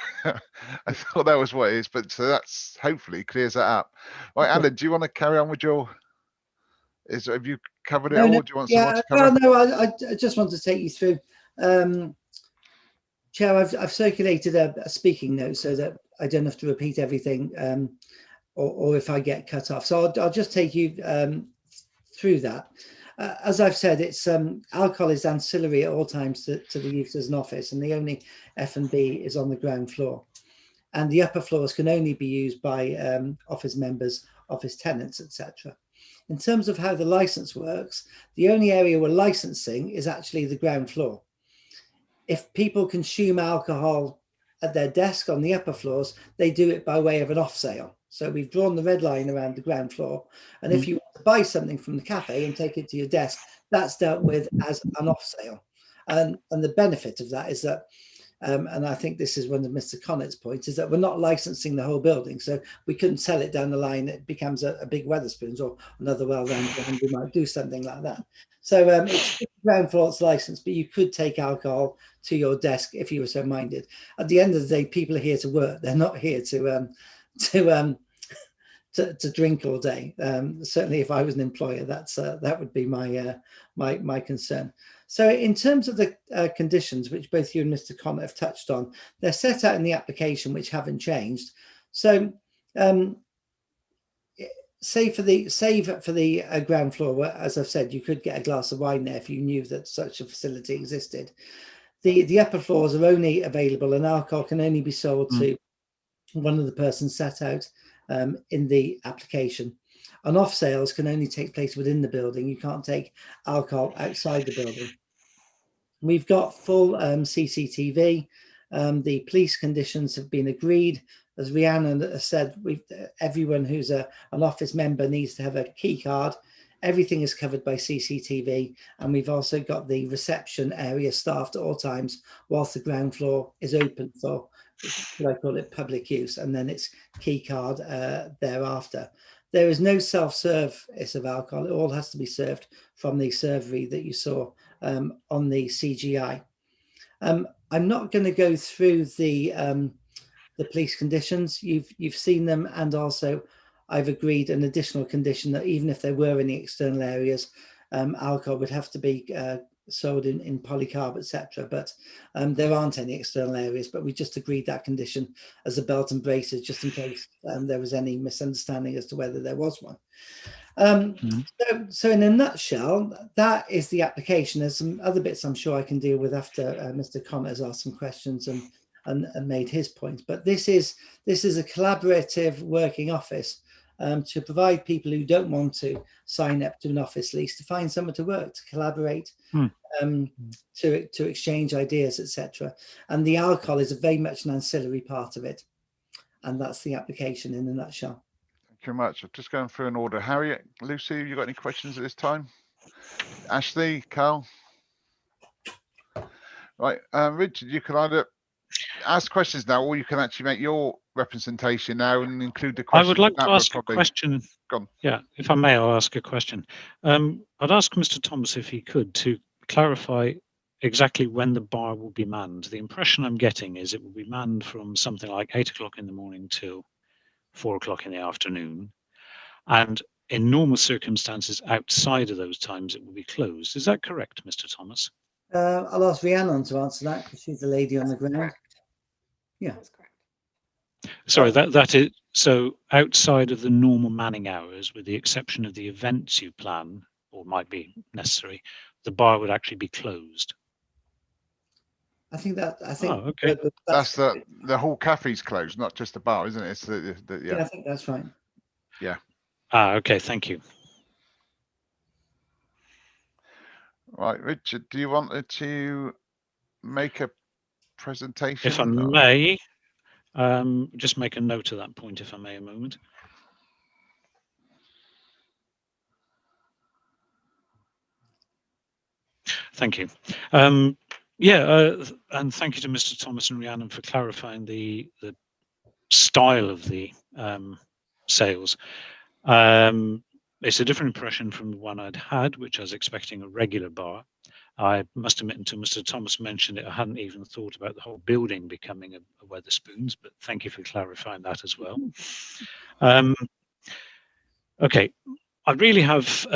I thought that was what it is, but so that's hopefully clears that up. Right, Alan, do you want to carry on with your? Have you covered it all? Do you want someone to cover? No, I just want to take you through. Chair, I've circulated a speaking note so that I don't have to repeat everything, or if I get cut off. So I'll just take you through that. As I've said, it's alcohol is ancillary at all times to the use as an office, and the only F&B is on the ground floor. And the upper floors can only be used by office members office tenants, etc. In terms of how the license works, the only area we're licensing is actually the ground floor. If people consume alcohol at their desk on the upper floors, they do it by way of an off sale. So we've drawn the red line around the ground floor. And if you want to buy something from the cafe and take it to your desk, that's dealt with as an off sale. And the benefit of that is that, and I think this is one of Mr. Connett's points, is that we're not licensing the whole building. So we couldn't sell it down the line. It becomes a big Wetherspoons or another well-rounded brand. We might do something like that. So it's ground floor, it's licensed, but you could take alcohol to your desk if you were so minded. At the end of the day, people are here to work. They're not here to drink all day. Certainly, if I was an employer, that would be my concern. So, in terms of the conditions, which both you and Mr. Connett have touched on, they're set out in the application, which haven't changed. So, save for the ground floor, where, as I've said, you could get a glass of wine there if you knew that such a facility existed. The upper floors are only available, and alcohol can only be sold to one of the persons set out in the application. And off sales can only take place within the building. You can't take alcohol outside the building. We've got full CCTV. The police conditions have been agreed. As Rhiannon has said, everyone who's an office member needs to have a key card. Everything is covered by CCTV, and we've also got the reception area staffed at all times whilst the ground floor is open for, should I call it, public use, and then it's key card thereafter. There is no self-service of alcohol. It all has to be served from the servery that you saw on the CGI. I'm not going to go through the police conditions. You've seen them, and also I've agreed an additional condition that even if there were any external areas, alcohol would have to be sold in polycarb, etc. But there aren't any external areas, but we just agreed that condition as a belt and braces, just in case there was any misunderstanding as to whether there was one. So in a nutshell, that is the application. There's some other bits I'm sure I can deal with after Mr. Connett has asked some questions and made his points. But this is a collaborative working office to provide people who don't want to sign up to an office lease to find somewhere to work, to collaborate, to exchange ideas, etc. And the alcohol is very much an ancillary part of it. And that's the application in a nutshell. Thank you very much. I'm just going through an order. Harriet, Lucy, have you got any questions at this time? Ashley, Carl? Right, Richard, you can either ask questions now, or you can actually make your representation now and include the questions. I would like to ask a question. Yeah, if I may, I'll ask a question. I'd ask Mr. Thomas if he could to clarify exactly when the bar will be manned. The impression I'm getting is it will be manned from something like 8 o'clock in the morning till 4 o'clock in the afternoon. And in normal circumstances outside of those times, it will be closed. Is that correct, Mr. Thomas? I'll ask Rhiannon to answer that because she's the lady on the ground. Correct. Yeah. That's correct. Sorry, that is, so outside of the normal manning hours, with the exception of the events you plan or might be necessary, the bar would actually be closed. I think Oh, okay. That's the whole cafe's closed, not just the bar, isn't it? It's yeah, I think that's right. Yeah. Okay, thank you. Right, Richard, do you want to make a presentation? If I may, just make a note of that point, if I may, a moment. Thank you. Yeah, and thank you to Mr. Thomas and Rhiannon for clarifying the style of the sales. It's a different impression from the one I'd had, which I was expecting a regular bar. I must admit, until Mr. Thomas mentioned it, I hadn't even thought about the whole building becoming a Wetherspoons, but thank you for clarifying that as well. Okay, I really have,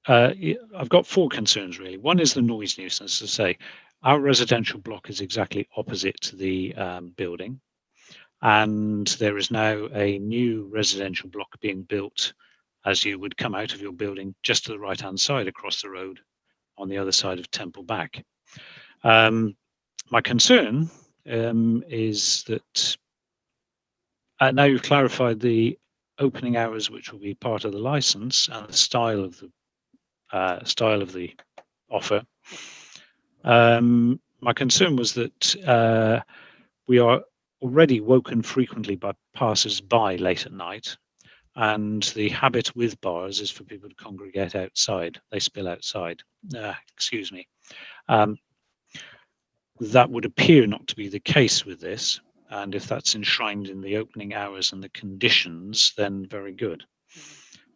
I've got 4 concerns really. One is the noise nuisance. As I say, our residential block is exactly opposite the building. And there is now a new residential block being built as you would come out of your building just to the right-hand side across the road on the other side of Temple Back. My concern is that now you've clarified the opening hours, which will be part of the license, and the style of the offer. My concern was that we are already woken frequently by passers-by late at night, and the habit with bars is for people to congregate outside. They spill outside. Excuse me. That would appear not to be the case with this, and if that's enshrined in the opening hours and the conditions, then very good.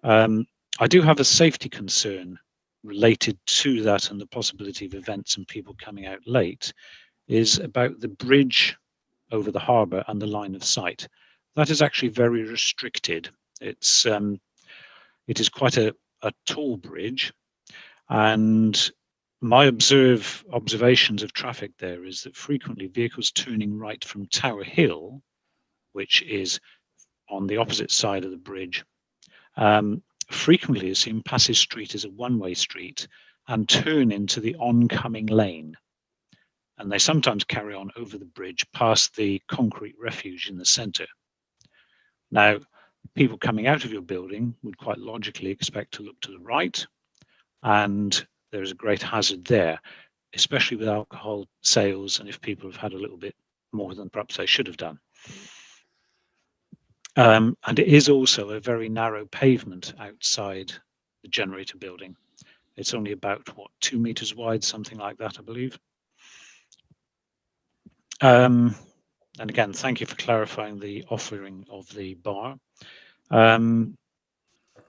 I do have a safety concern related to that, and the possibility of events and people coming out late is about the bridge over the harbour and the line of sight. That is actually very restricted. It is quite a tall bridge, and my observations of traffic there is that frequently vehicles turning right from Tower Hill, which is on the opposite side of the bridge, frequently is seen pass his street as a one-way street and turn into the oncoming lane. And they sometimes carry on over the bridge past the concrete refuge in the centre. Now, people coming out of your building would quite logically expect to look to the right, and there is a great hazard there, especially with alcohol sales and if people have had a little bit more than perhaps they should have done. And it is also a very narrow pavement outside the generator building. It's only about, what, 2 meters wide, something like that, I believe. And again, thank you for clarifying the offering of the bar. The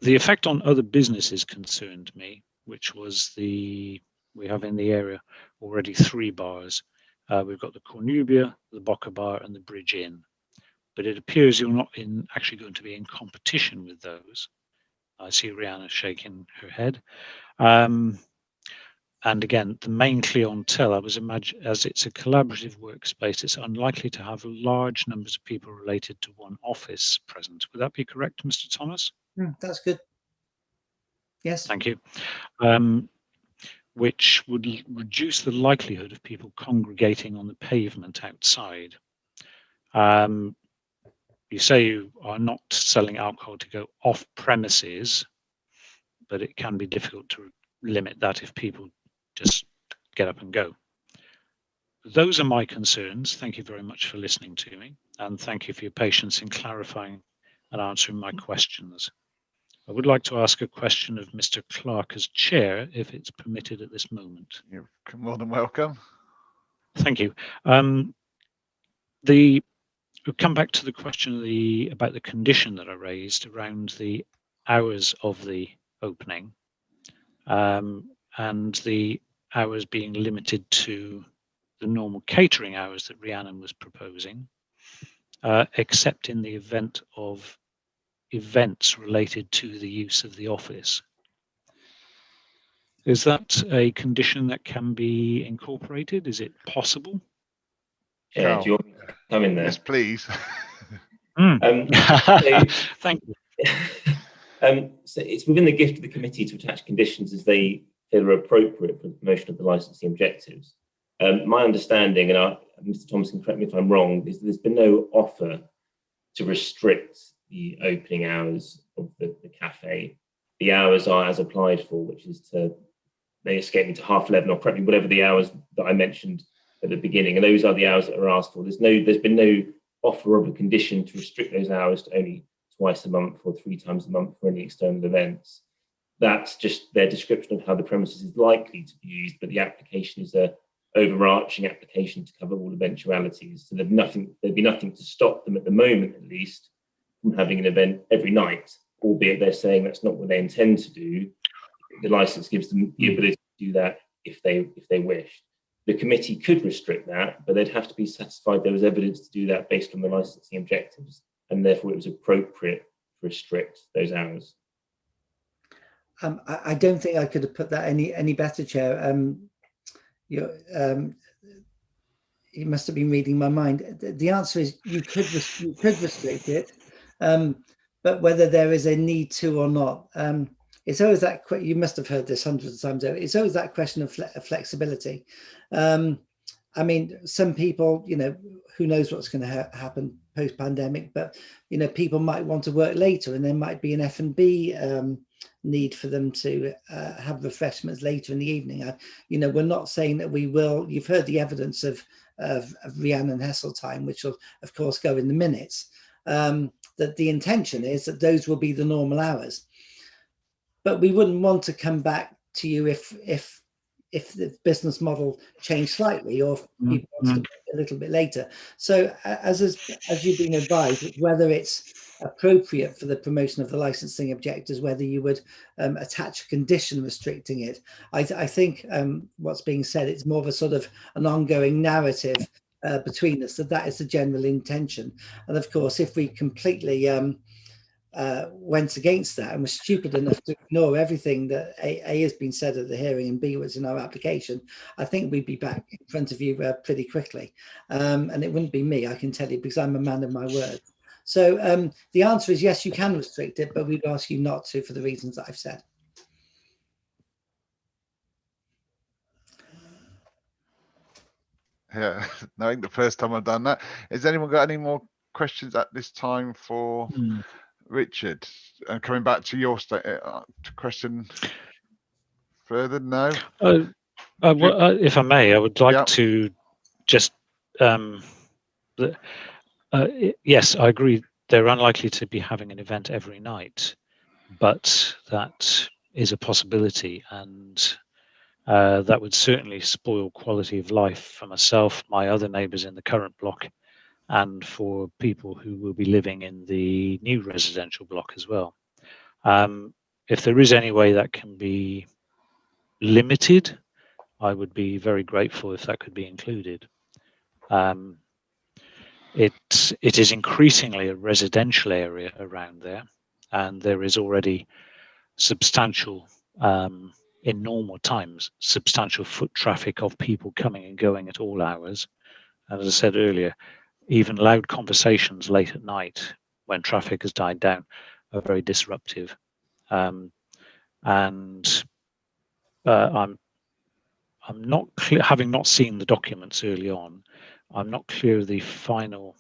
effect on other businesses concerned me, which was we have in the area already 3 bars. We've got the Cornubia, the Boca Bar, and the Bridge Inn. But it appears you're not actually going to be in competition with those. I see Rihanna shaking her head. And again, the main clientele, I was imagining, as it's a collaborative workspace, it's unlikely to have large numbers of people related to one office present. Would that be correct, Mr. Thomas? That's good. Yes. Thank you. Which would reduce the likelihood of people congregating on the pavement outside. You say you are not selling alcohol to go off premises, but it can be difficult to limit that if people just get up and go. Those are my concerns. Thank you very much for listening to me, and thank you for your patience in clarifying and answering my questions. I would like to ask a question of Mr. Clark as chair, if it's permitted at this moment. You're more than welcome. Thank you. We'll come back to the question about the condition that I raised around the hours of the opening, and the hours being limited to the normal catering hours that Rhiannon was proposing, except in the event of events related to the use of the office. Is that a condition that can be incorporated? Is it possible? Yeah, do you want me to come in there? Yes, please. Thank you. So it's within the gift of the committee to attach conditions as they feel are appropriate for the promotion of the licensing objectives. My understanding, and Mr. Thomas can correct me if I'm wrong, is that there's been no offer to restrict the opening hours of the cafe. The hours are as applied for, which is they escape me to 11:30 or correct me, whatever the hours that I mentioned at the beginning, and those are the hours that are asked for. There's been no offer of a condition to restrict those hours to only twice a month or 3 times a month for any external events. That's just their description of how the premises is likely to be used, but the application is a overarching application to cover all eventualities. So there'd be nothing to stop them at the moment, at least, from having an event every night, albeit they're saying that's not what they intend to do. The license gives them the ability to do that if they wish. The committee could restrict that, but they'd have to be satisfied there was evidence to do that based on the licensing objectives, and therefore it was appropriate to restrict those hours. I don't think I could have put that any better, Chair. You must have been reading my mind. The answer is you could restrict it, but whether there is a need to or not, it's always that. You must have heard this hundreds of times over. It's always that question of flexibility. I mean, some people, who knows what's going to happen post-pandemic, but, people might want to work later, and there might be an F&B need for them to have refreshments later in the evening. We're not saying that we will. You've heard the evidence of Rhiannon Hesseltine, which will, of course, go in the minutes. That the intention is that those will be the normal hours. But we wouldn't want to come back to you if the business model changed slightly, or if people want to a little bit later. So as you've been advised, whether it's appropriate for the promotion of the licensing objectives, whether you would attach a condition restricting it. I think what's being said, it's more of a sort of an ongoing narrative between us, that is the general intention. And of course, if we completely went against that and was stupid enough to ignore everything that A has been said at the hearing and B was in our application, I think we'd be back in front of you pretty quickly. And it wouldn't be me, I can tell you, because I'm a man of my word. So the answer is yes, you can restrict it, but we'd ask you not to for the reasons that I've said. Yeah, I think the first time I've done that. Has anyone got any more questions at this time for Richard? And coming back to your question further, no? If I may, I would like to just, yes, I agree. They're unlikely to be having an event every night, but that is a possibility, and that would certainly spoil quality of life for myself, my other neighbours in the current block, and for people who will be living in the new residential block as well. If there is any way that can be limited, I would be very grateful if that could be included. It is increasingly a residential area around there, and there is already substantial, in normal times, substantial foot traffic of people coming and going at all hours. And as I said earlier, even loud conversations late at night when traffic has died down are very disruptive. And I'm not clear, having not seen the documents early on, I'm not clear the final,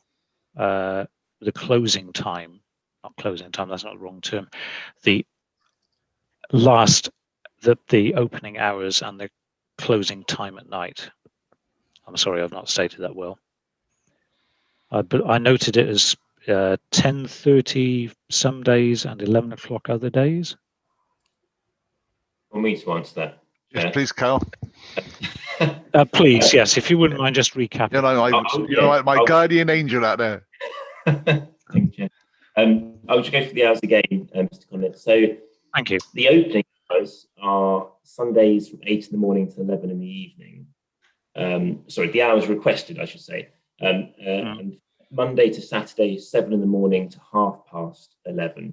the closing time, not closing time, that's not the wrong term, the opening hours and the closing time at night. I'm sorry, I've not stated that well. But I noted it as 10:30 some days and 11 o'clock other days. Want me to answer that? Yes, please, Carl. Please, yes, if you wouldn't mind just recapping. You're like my guardian angel out there. Thank you. I'll just go through the hours again, Mr. Connett. So thank you. The opening hours are Sundays from 8 in the morning to 11 in the evening. Sorry, the hours requested, I should say. And Monday to Saturday, 7 in the morning to 11:30.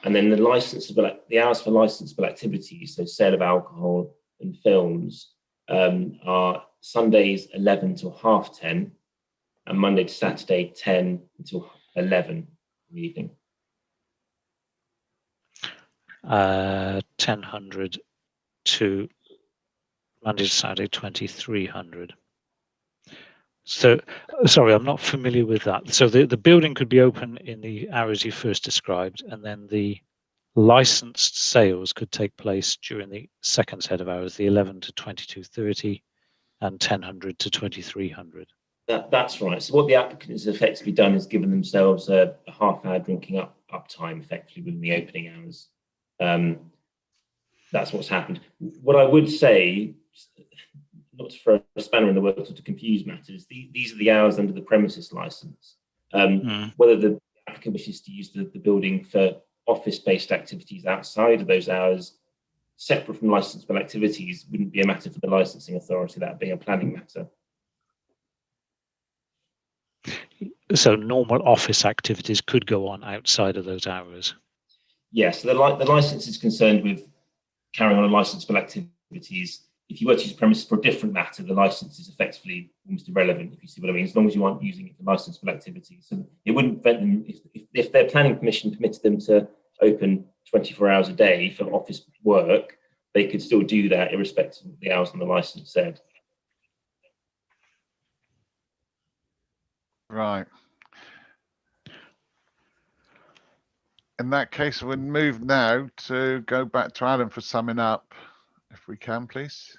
And then the hours for licensable activities, so sale of alcohol and films, are Sundays 11 till 10:30, and Monday to Saturday 10 until 11 in the evening. 1000 to Monday to Saturday 2300. So, sorry, I'm not familiar with that. So the building could be open in the hours you first described, and then the licensed sales could take place during the second set of hours, the 11 to 22:30 and 1000 to 2300. That's right. So what the applicant has effectively done is given themselves a half-hour drinking up time effectively within the opening hours. That's what's happened. What I would say, not to throw a spanner in the works or to confuse matters, these are the hours under the premises license. Whether the applicant wishes to use the building for office-based activities outside of those hours, separate from licensable activities, wouldn't be a matter for the licensing authority, that being a planning matter. So normal office activities could go on outside of those hours? Yes, the license is concerned with carrying on licensable activities. If you were to use premises for a different matter, the license is effectively almost irrelevant, if you see what I mean, as long as you aren't using it for licensable activities. So it wouldn't prevent them, if their planning permission permitted them to open 24 hours a day for office work, they could still do that irrespective of the hours on the license said. Right. In that case, we'll move now to go back to Adam for summing up, if we can, please.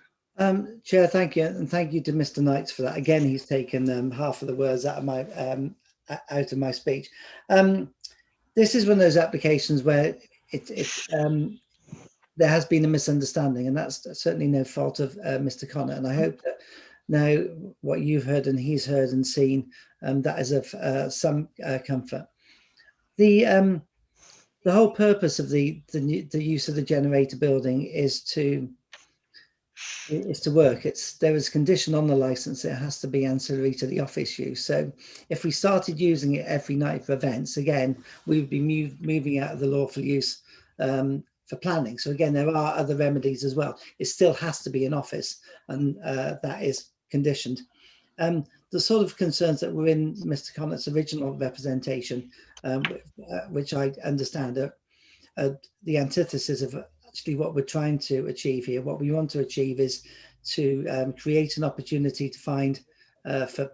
Chair, thank you, and thank you to Mr. Knights for that. Again, he's taken half of the words out of my speech. This is one of those applications where there has been a misunderstanding, and that's certainly no fault of Mr. Connor. And I hope that now what you've heard and he's heard and seen, that is of some comfort. The whole purpose of the use of the generator building is to work. There is a condition on the license. It has to be ancillary to the office use. So if we started using it every night for events, again, we would be moving out of the lawful use for planning. So again, there are other remedies as well. It still has to be an office, and that is conditioned. The sort of concerns that were in Mr. Connor's original representation, which I understand are the antithesis of actually what we're trying to achieve here. What we want to achieve is to create an opportunity to find for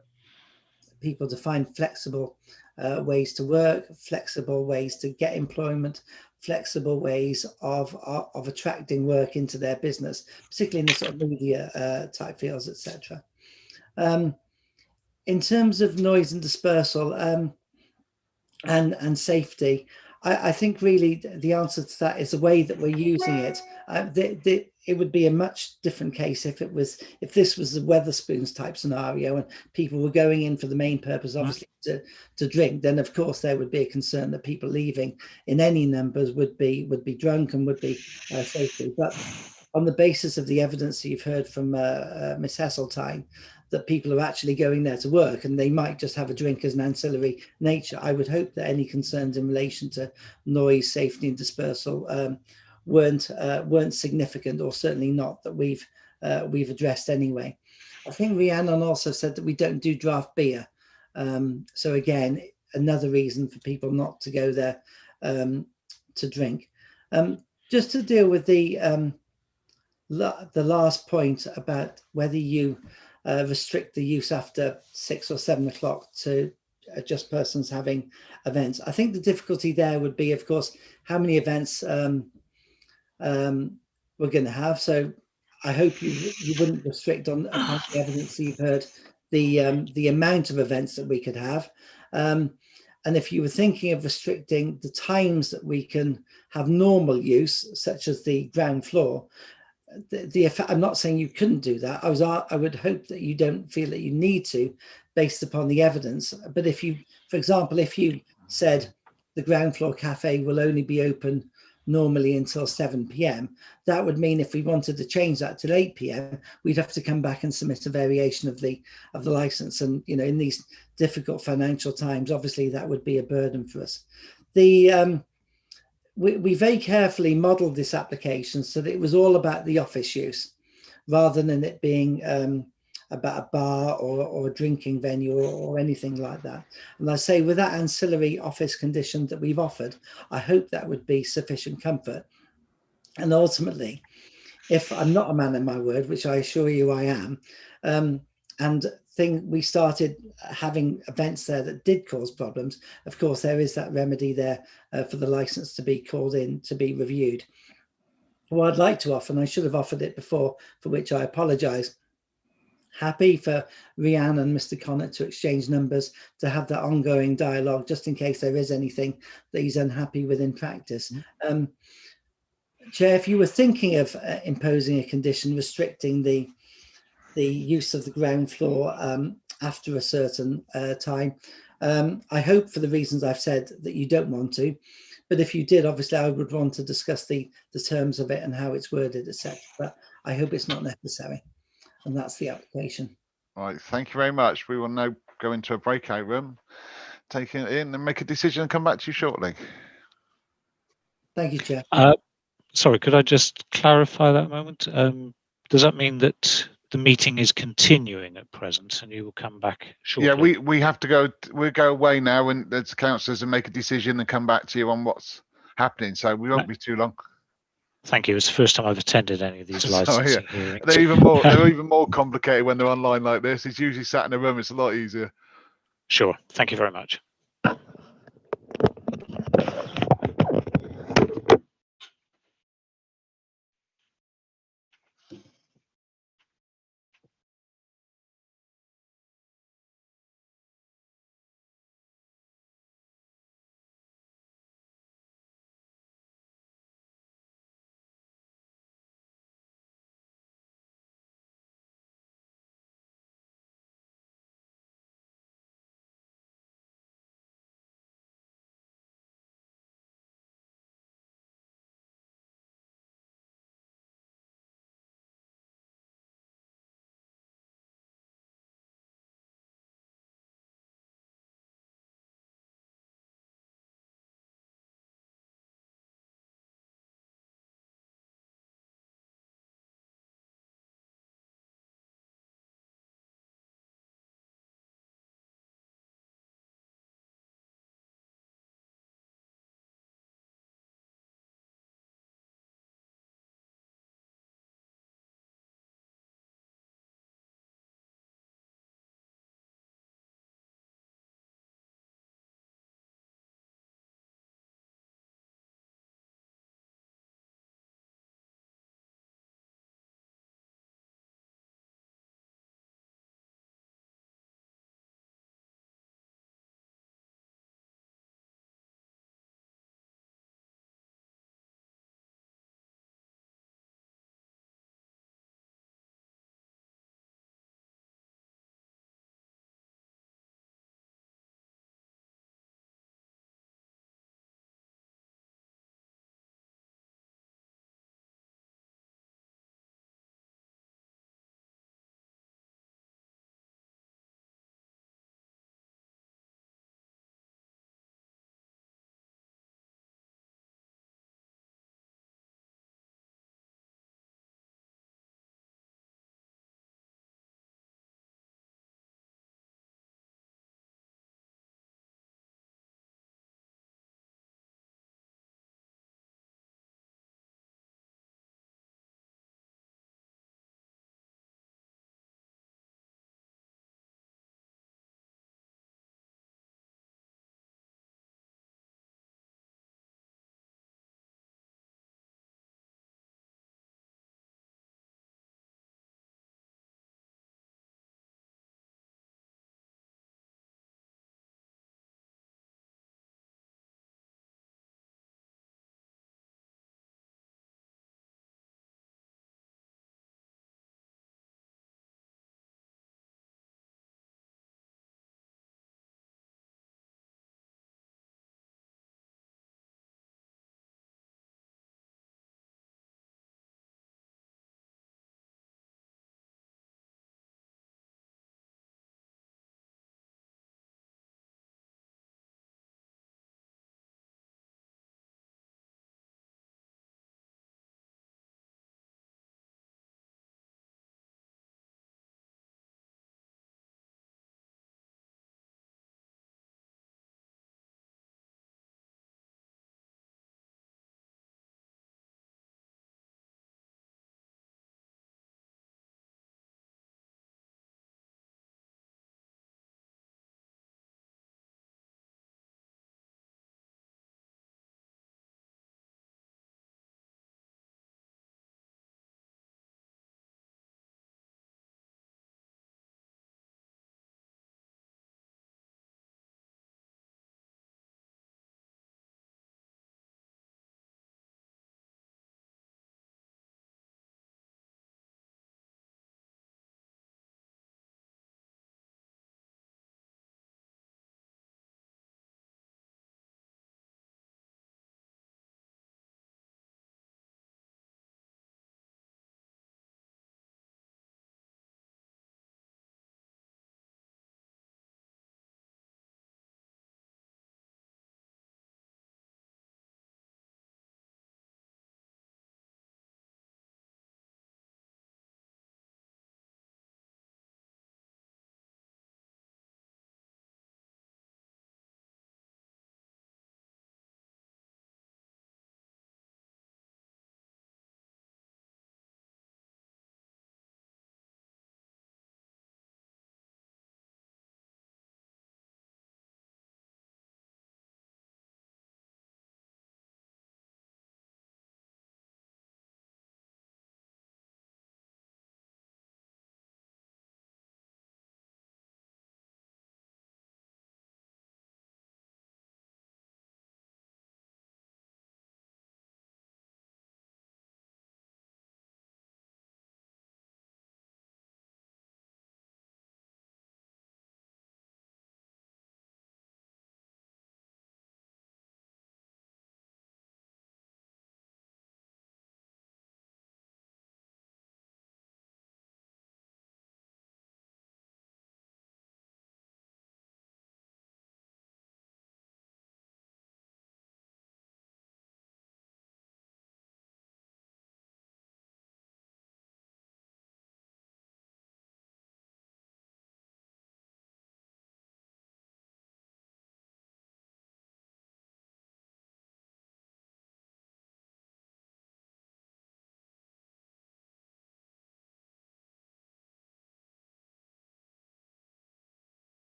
people to find flexible ways to work, flexible ways to get employment, flexible ways of attracting work into their business, particularly in the sort of media type fields, etc. In terms of noise and dispersal and safety, I think really the answer to that is the way that we're using it. It would be a much different case if this was the Wetherspoons type scenario and people were going in for the main purpose, obviously, to drink. Then of course there would be a concern that people leaving in any numbers would be drunk and would be safety. But on the basis of the evidence that you've heard from Miss Hesseltine, that people are actually going there to work and they might just have a drink as an ancillary nature, I would hope that any concerns in relation to noise, safety and dispersal weren't significant, or certainly not that we've addressed anyway. I think Rhiannon also said that we don't do draft beer. So again, another reason for people not to go there to drink. Just to deal with the last point about whether you restrict the use after 6 or 7 o'clock to just persons having events. I think the difficulty there would be, of course, how many events we're going to have. So I hope you wouldn't restrict on the evidence that you've heard the amount of events that we could have. And if you were thinking of restricting the times that we can have normal use, such as the ground floor, the effect, I'm not saying you couldn't do that. I would hope that you don't feel that you need to, based upon the evidence. But if you, for example, if you said the ground floor cafe will only be open normally until 7 p.m, that would mean if we wanted to change that till 8 p.m, we'd have to come back and submit a variation of the license. And in these difficult financial times, obviously that would be a burden for us. We very carefully modelled this application so that it was all about the office use, rather than it being about a bar or a drinking venue or anything like that. And I say, with that ancillary office condition that we've offered, I hope that would be sufficient comfort. And ultimately, if I'm not a man of my word, which I assure you I am, and we started having events there that did cause problems, of course there is that remedy there for the license to be called in to be reviewed. What I'd like to offer, and I should have offered it before, for which I apologise, happy for Rhiannon and Mr. Connor to exchange numbers, to have that ongoing dialogue, just in case there is anything that he's unhappy with in practice. Chair, if you were thinking of imposing a condition restricting the use of the ground floor after a certain time, I hope, for the reasons I've said, that you don't want to. But if you did, obviously I would want to discuss the terms of it and how it's worded, etc. But I hope it's not necessary. And that's the application. All right, thank you very much. We will now go into a breakout room, take it in and make a decision and come back to you shortly. Thank you, Chair. Sorry, could I just clarify that moment? Does that mean that the meeting is continuing at present and you will come back shortly? Yeah, we have to go. We'll go away now and as councillors and make a decision and come back to you on what's happening. So we won't be too long. Thank you. It's the first time I've attended any of these licensing hearings. They're even more complicated when they're online like this. It's usually sat in a room. It's a lot easier. Sure. Thank you very much.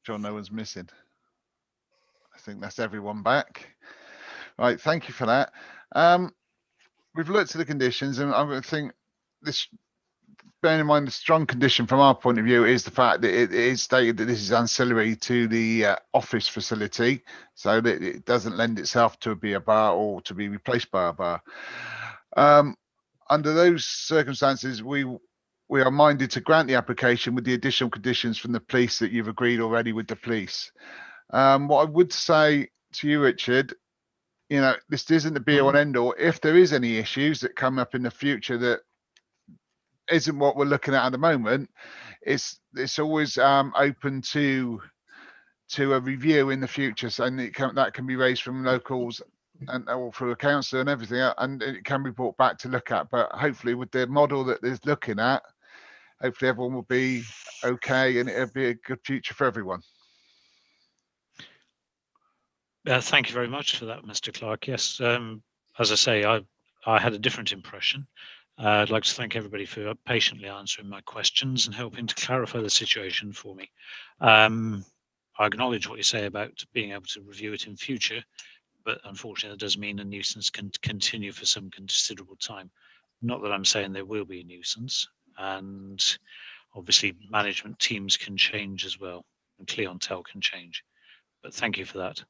Sure no one's missing. I think that's everyone back. Right, thank you for that. We've looked at the conditions, and I think this, bearing in mind the strong condition from our point of view is the fact that it is stated that this is ancillary to the office facility, so that it doesn't lend itself to be a bar or to be replaced by a bar. Under those circumstances, we are minded to grant the application with the additional conditions from the police that you've agreed already with the police. What I would say to you, Richard, you know, this isn't the be all and end all. If there is any issues that come up in the future that isn't what we're looking at the moment, it's always open to a review in the future, so that can be raised from locals and or through a council and everything, and it can be brought back to look at. But hopefully, with the model that they're looking at, hopefully everyone will be okay, and it'll be a good future for everyone. Thank you very much for that, Mr. Clark. Yes, as I say, I had a different impression. I'd like to thank everybody for patiently answering my questions and helping to clarify the situation for me. I acknowledge what you say about being able to review it in future, but unfortunately that does mean a nuisance can continue for some considerable time. Not that I'm saying there will be a nuisance, and obviously management teams can change as well, and clientele can change, but thank you for that.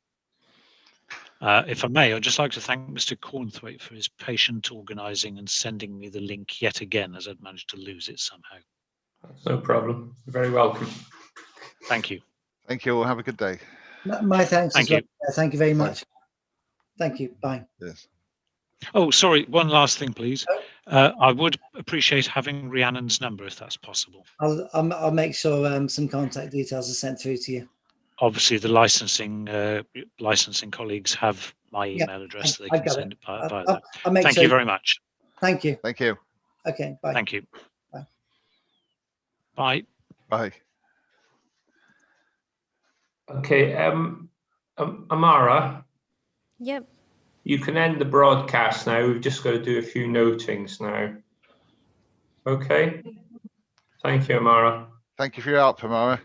If I may, I'd just like to thank Mr. Cornthwaite for his patient organising and sending me the link yet again, as I'd managed to lose it somehow. No problem. You're very welcome. Thank you. Thank you all. Have a good day. My thanks Thank as well. you. Thank you very much. Thank you. Bye. Yes. Oh, sorry. One last thing, please. I would appreciate having Rhiannon's number if that's possible. I'll make sure some contact details are sent through to you. Obviously, the licensing colleagues have my email address, so they can send it via that. Thank you very much. Thank you. Thank you. Okay. Bye. Thank you. Bye. Bye. Bye. Okay, Amara. Yep. You can end the broadcast now. We've just got to do a few notings now. Okay. Thank you, Amara. Thank you for your help, Amara.